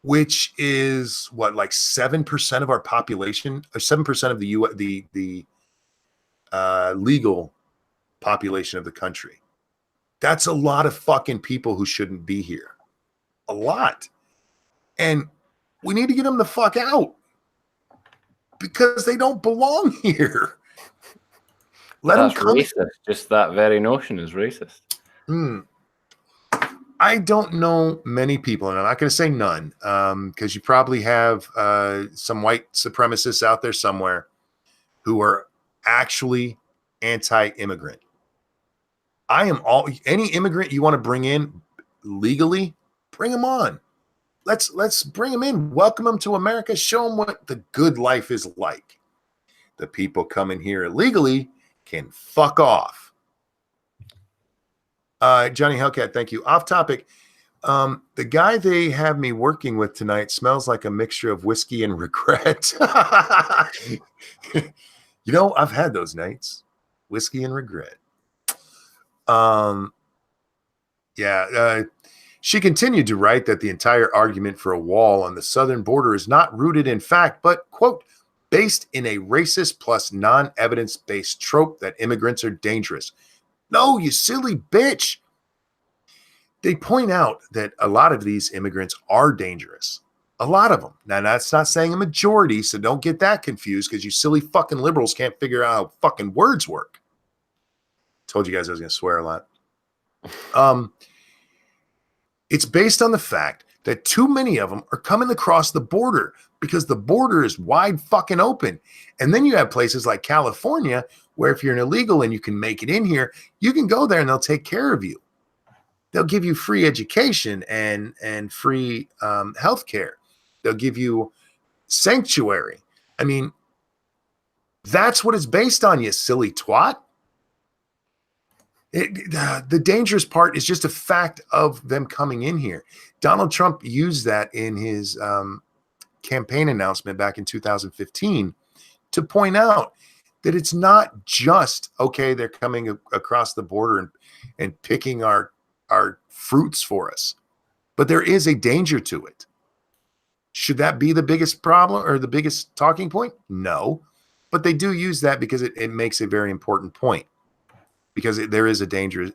which is what, like 7% of our population, or 7% of the legal population of the country. That's a lot of fucking people who shouldn't be here. A lot. And we need to get them the fuck out because they don't belong here. That's racist. Just that very notion is racist. I don't know many people, and I'm not going to say none, because you probably have some white supremacists out there somewhere who are actually anti-immigrant. Any immigrant you want to bring in legally, bring them on. Let's bring them in, welcome them to America, show them what the good life is like. The people coming here illegally can fuck off. Johnny Hellcat, thank you. Off topic. The guy they have me working with tonight smells like a mixture of whiskey and regret. You know, I've had those nights. Whiskey and regret. She continued to write that the entire argument for a wall on the southern border is not rooted in fact, but, quote, based in a racist plus non-evidence-based trope that immigrants are dangerous. No, you silly bitch. They point out that a lot of these immigrants are dangerous. A lot of them. Now, that's not saying a majority, so don't get that confused because you silly fucking liberals can't figure out how fucking words work. Told you guys I was going to swear a lot. It's based on the fact that too many of them are coming across the border because the border is wide fucking open. And then you have places like California where if you're an illegal and you can make it in here, you can go there and they'll take care of you. They'll give you free education and free health care. They'll give you sanctuary. I mean, that's what it's based on, you silly twat. The dangerous part is just a fact of them coming in here. Donald Trump used that in his campaign announcement back in 2015 to point out that it's not just, okay, they're coming across the border and picking our fruits for us, but there is a danger to it. Should that be the biggest problem or the biggest talking point? No, but they do use that because it makes a very important point. Because there is a danger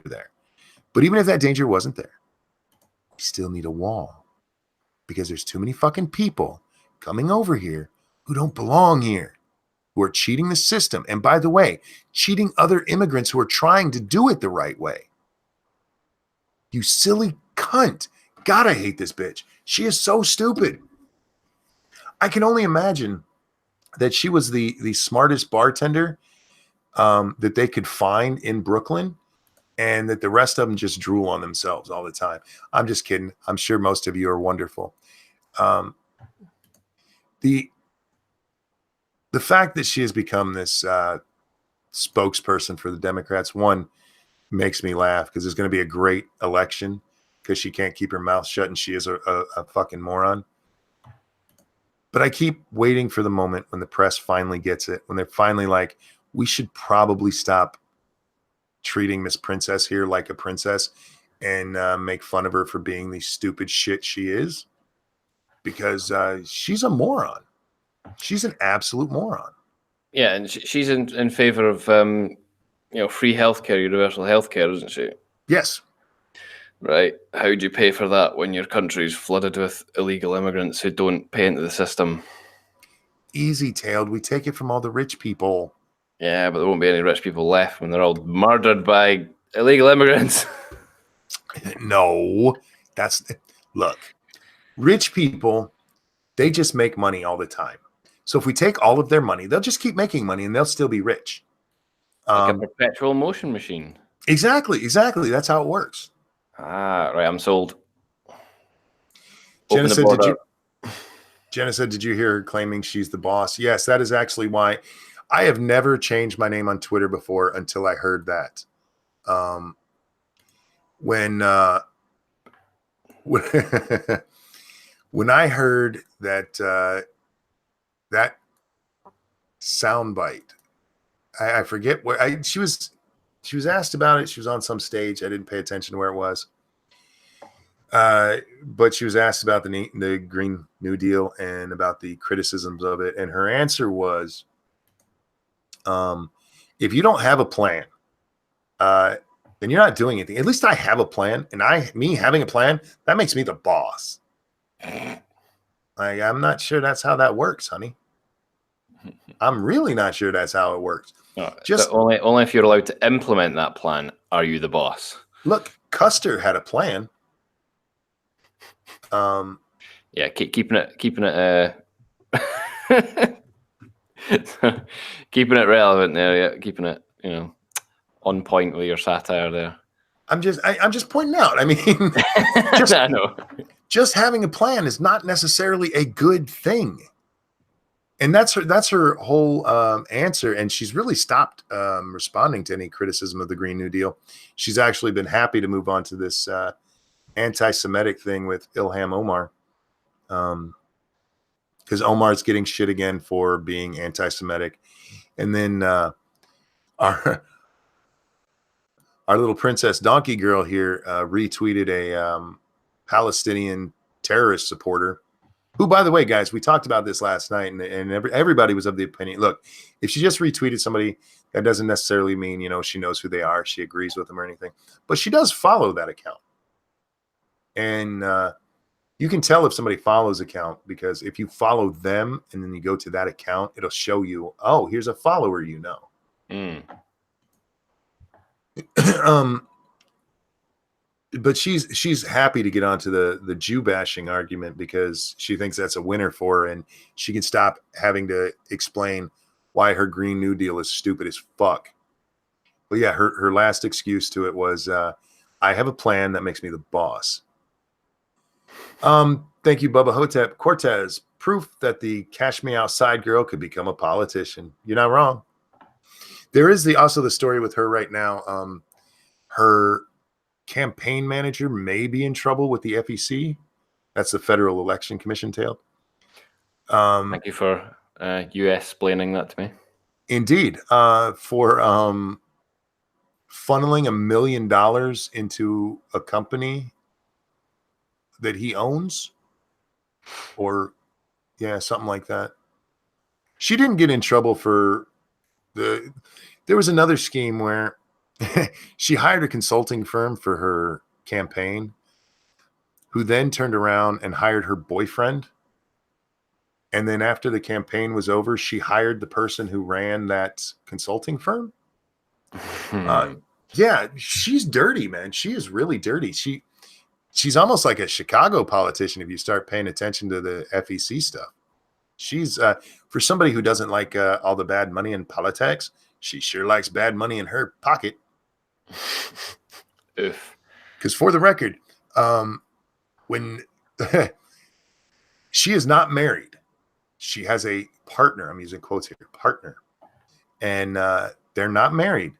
there. But even if that danger wasn't there, we still need a wall. Because there's too many fucking people coming over here who don't belong here, who are cheating the system. And by the way, cheating other immigrants who are trying to do it the right way. You silly cunt. God, I hate this bitch. She is so stupid. I can only imagine that she was the smartest bartender that they could find in Brooklyn, and that the rest of them just drool on themselves all the time. I'm just kidding. I'm sure most of you are wonderful. The fact that she has become this spokesperson for the Democrats, one, makes me laugh because there's going to be a great election because she can't keep her mouth shut and she is a fucking moron. But I keep waiting for the moment when the press finally gets it, when they're finally like, we should probably stop treating Miss Princess here like a princess and make fun of her for being the stupid shit she is, because she's a moron. She's an absolute moron. Yeah, and she's in favor of free healthcare, universal healthcare, isn't she? Yes. Right. How do you pay for that when your country's flooded with illegal immigrants who don't pay into the system? Easy-tailed. We take it from all the rich people. Yeah, but there won't be any rich people left when they're all murdered by illegal immigrants. No, look, rich people, they just make money all the time. So if we take all of their money, they'll just keep making money and they'll still be rich. Like a perpetual motion machine. Exactly. That's how it works. Ah, right. I'm sold. Jenna said, did you hear her claiming she's the boss? Yes, that is actually why I have never changed my name on Twitter before until I heard that. When I heard that that soundbite, I forget where she was asked about it. She was on some stage. I didn't pay attention to where it was. But she was asked about the Green New Deal and about the criticisms of it. And her answer was, if you don't have a plan, then you're not doing anything. At least I have a plan, and me having a plan, that makes me the boss. I'm not sure that's how that works, honey. I'm really not sure that's how it works. No, just only if you're allowed to implement that plan are you the boss. Look, Custer had a plan. Yeah, keeping it keeping it relevant there. Yeah, keeping it on point with your satire there. I'm just pointing out. I mean, I know. Just having a plan is not necessarily a good thing. And that's her whole answer. And she's really stopped responding to any criticism of the Green New Deal. She's actually been happy to move on to this anti-Semitic thing with Ilham Omar. Because Omar's getting shit again for being anti-Semitic. And then our little princess donkey girl here retweeted a Palestinian terrorist supporter who, by the way, guys, we talked about this last night, and everybody was of the opinion, look, if she just retweeted somebody, that doesn't necessarily mean, she knows who they are, she agrees with them or anything, but she does follow that account. And you can tell if somebody follows account, because if you follow them and then you go to that account, it'll show you, oh, here's a follower, But she's happy to get onto the Jew bashing argument because she thinks that's a winner for her, and she can stop having to explain why her Green New Deal is stupid as fuck. But yeah, her last excuse to it was, I have a plan that makes me the boss. Thank you, Bubba Hotep Cortez. Proof that the Cash Me Outside girl could become a politician. You're not wrong. There is also the story with her right now. Her campaign manager may be in trouble with the FEC. That's the Federal Election Commission tail. Thank you for explaining that to me. Indeed. For funneling $1 million into a company that he owns, or something like that. She didn't get in trouble for there was another scheme where she hired a consulting firm for her campaign, who then turned around and hired her boyfriend. And then after the campaign was over, she hired the person who ran that consulting firm. Yeah, she's dirty, man. She is really dirty. She's almost like a Chicago politician if you start paying attention to the FEC stuff. She's for somebody who doesn't like all the bad money in politics, she sure likes bad money in her pocket. Because for the record, when she is not married, she has a partner. I'm using quotes here, partner, and they're not married,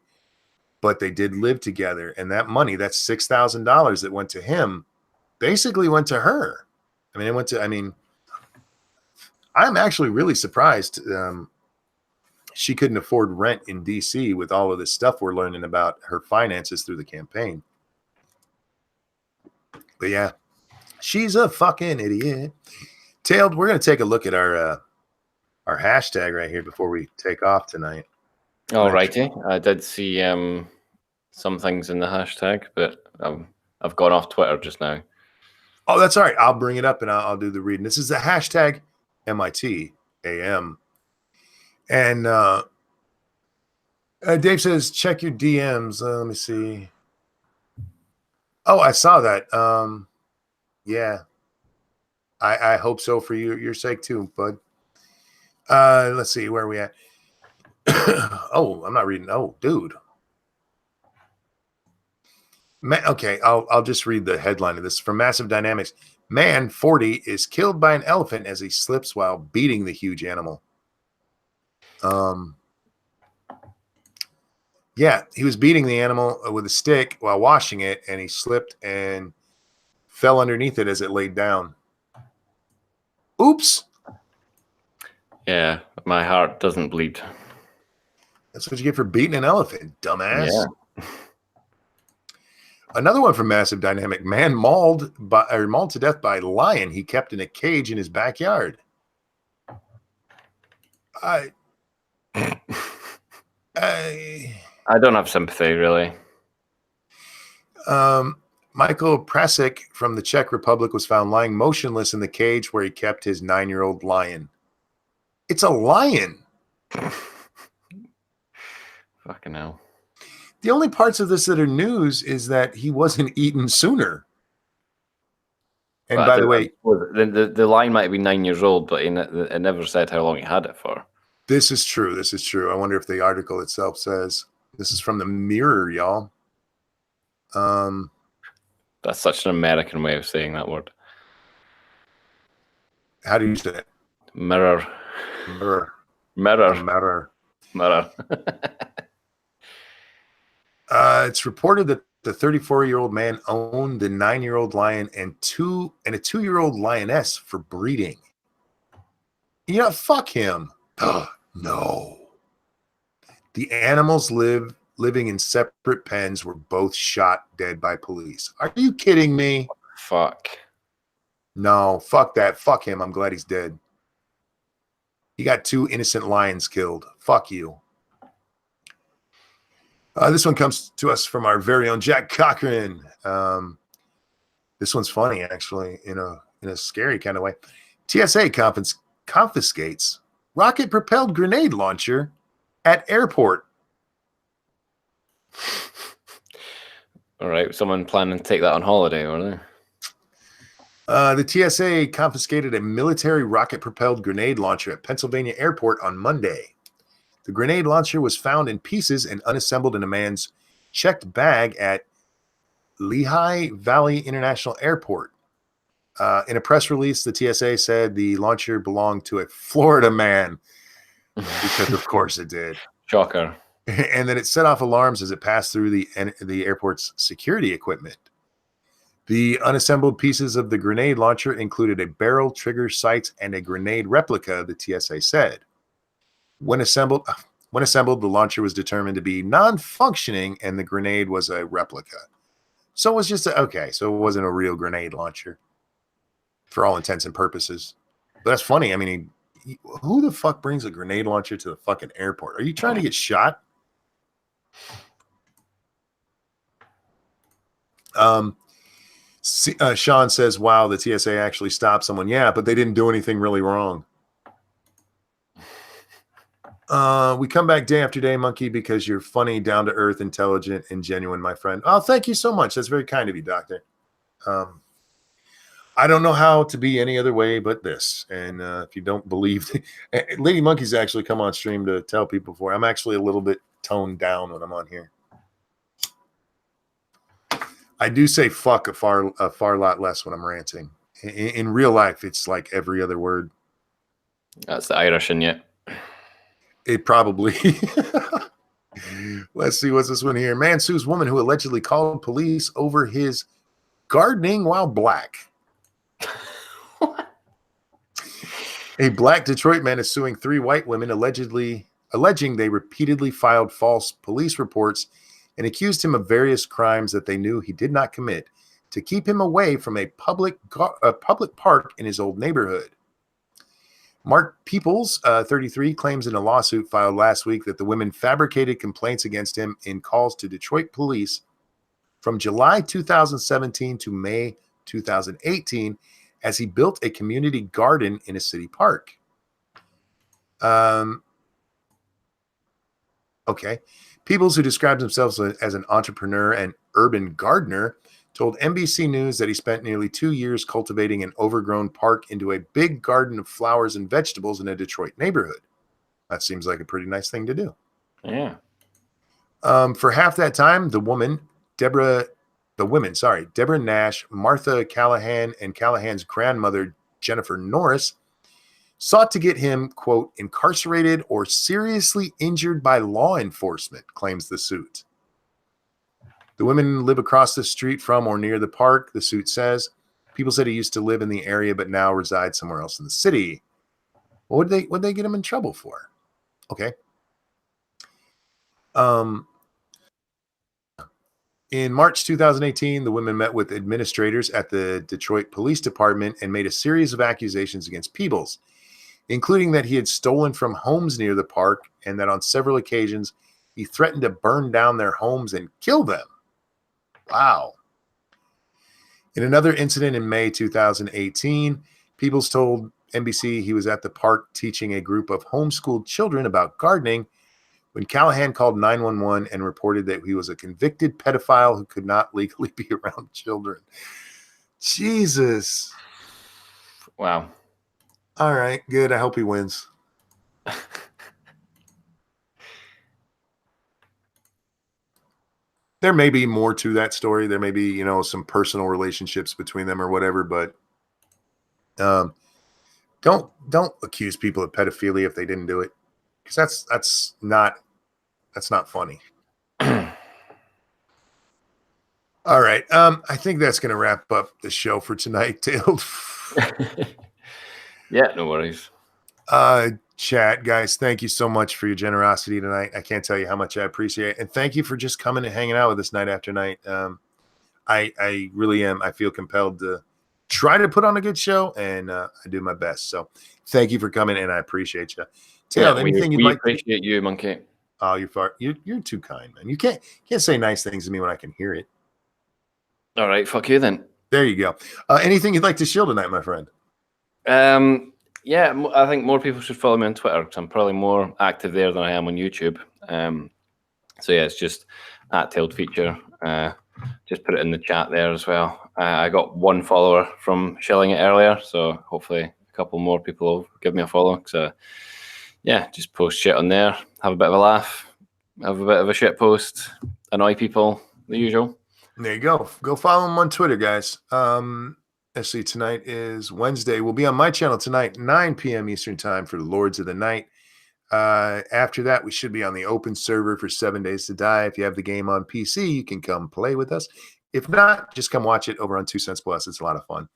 but they did live together. And that money, that's $6,000 that went to him, basically went to her. I mean, I'm actually really surprised she couldn't afford rent in DC with all of this stuff we're learning about her finances through the campaign. But yeah, she's a fucking idiot. Tailed, we're going to take a look at our hashtag right here before we take off tonight. All righty. I did see some things in the hashtag, but I've gone off Twitter just now. Oh, that's all right. I'll bring it up and I'll do the reading. This is the hashtag MITAM. And Dave says, check your DMs. Let me see. Oh, I saw that. Yeah. I hope so for your sake too, bud. Let's see. Where are we at? Oh, I'm not reading. Oh, dude. Okay, I'll just read the headline of this from Massive Dynamics. Man 40 is killed by an elephant as he slips while beating the huge animal. Yeah, he was beating the animal with a stick while washing it, and he slipped and fell underneath it as it laid down. Oops. Yeah, my heart doesn't bleed. That's what you get for beating an elephant, dumbass. Yeah. Another one from Massive Dynamic. Man mauled to death by lion he kept in a cage in his backyard. I don't have sympathy, really. Michael Prasek from the Czech Republic was found lying motionless in the cage where he kept his 9-year-old lion. It's a lion. Fucking hell. The only parts of this that are news is that he wasn't eaten sooner. And by the way, the lion might be 9 years old, but it never said how long he had it for. This is true. This is true. I wonder if the article itself says. This is from the Mirror, y'all. That's such an American way of saying that word. How do you say it? Mirror. Mirror. Mirror. Mirror. Mirror. It's reported that the 34-year-old man owned the 9-year-old lion and a 2-year-old lioness for breeding. Yeah, fuck him. No. The animals living in separate pens were both shot dead by police. Are you kidding me? Fuck. No, fuck that. Fuck him. I'm glad he's dead. He got 2 innocent lions killed. Fuck you. This one comes to us from our very own Jack Cochran. This one's funny, actually, in a scary kind of way. TSA confiscates rocket-propelled grenade launcher at airport. All right, someone planning to take that on holiday, were they? The TSA confiscated a military rocket-propelled grenade launcher at Pennsylvania Airport on Monday. The grenade launcher was found in pieces and unassembled in a man's checked bag at Lehigh Valley International Airport. In a press release, the TSA said the launcher belonged to a Florida man, because of course it did. Shocker. And then it set off alarms as it passed through the airport's security equipment. The unassembled pieces of the grenade launcher included a barrel, trigger, sights, and a grenade replica, the TSA said. When assembled, the launcher was determined to be non-functioning, and the grenade was a replica. So it was just so it wasn't a real grenade launcher for all intents and purposes. But that's funny. I mean, who the fuck brings a grenade launcher to the fucking airport? Are you trying to get shot? Sean says, wow, the TSA actually stopped someone. Yeah, but they didn't do anything really wrong. We come back day after day, Monkey, because you're funny, down to earth, intelligent, and genuine, my friend. Oh, thank you so much. That's very kind of you, Doctor. I don't know how to be any other way but this. And if you don't believe, Lady Monkey's actually come on stream to tell people before. I'm actually a little bit toned down when I'm on here. I do say fuck a far lot less when I'm ranting. In real life, it's like every other word. That's the Irish in you. It probably. Let's see, what's this one here? Man sues woman who allegedly called police over his gardening while black. A black Detroit man is suing 3 white women alleging they repeatedly filed false police reports and accused him of various crimes that they knew he did not commit to keep him away from a public park in his old neighborhood. Mark Peoples, 33, claims in a lawsuit filed last week that the women fabricated complaints against him in calls to Detroit police from July 2017 to May 2018 as he built a community garden in a city park. Okay. Peoples, who describes himself as an entrepreneur and urban gardener, told NBC News that he spent nearly 2 years cultivating an overgrown park into a big garden of flowers and vegetables in a Detroit neighborhood. That seems like a pretty nice thing to do. Yeah. For half that time, the women, Deborah Nash, Martha Callahan, and Callahan's grandmother, Jennifer Norris, sought to get him, quote, incarcerated or seriously injured by law enforcement, claims the suit. The women live across the street from or near the park, the suit says. People said he used to live in the area but now resides somewhere else in the city. What would they get him in trouble for? Okay. In March 2018, the women met with administrators at the Detroit Police Department and made a series of accusations against Peebles, including that he had stolen from homes near the park and that on several occasions he threatened to burn down their homes and kill them. Wow. In another incident in May 2018, Peebles told NBC he was at the park teaching a group of homeschooled children about gardening when Callahan called 911 and reported that he was a convicted pedophile who could not legally be around children. Jesus. Wow. All right, good. I hope he wins. There may be more to that story. There may be, some personal relationships between them or whatever, but don't accuse people of pedophilia if they didn't do it, because that's not funny. All right. I think that's going to wrap up the show for tonight, Dale. Yeah, no worries. Chat, guys, thank you so much for your generosity tonight. I can't tell you how much I appreciate it. And thank you for just coming and hanging out with us night after night. I really am. I feel compelled to try to put on a good show, and I do my best. So thank you for coming, and I appreciate you. Tail, Yeah, anything you'd we like appreciate you, Monkey. Oh, you're too kind, man. You can't say nice things to me when I can hear it. All right, fuck you then. There you go. Anything you'd like to shill tonight, my friend? Yeah, I think more people should follow me on Twitter because I'm probably more active there than I am on YouTube. So yeah, it's just @TailedFeature. Just put it in the chat there as well. I got 1 follower from shilling it earlier, so hopefully a couple more people will give me a follow. So yeah, just post shit on there, have a bit of a laugh, have a bit of a shit post, annoy people, the usual. There you go. Go follow him on Twitter, guys. Let's see. Tonight is Wednesday. We'll be on my channel tonight, 9 p.m. Eastern time for the Lords of the Night. After that, we should be on the open server for 7 Days to Die. If you have the game on PC, you can come play with us. If not, just come watch it over on 2 Cents Plus. It's a lot of fun.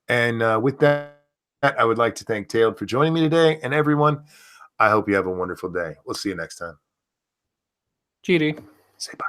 And with that, I would like to thank Tailed for joining me today. And everyone, I hope you have a wonderful day. We'll see you next time. Cheery. Say bye.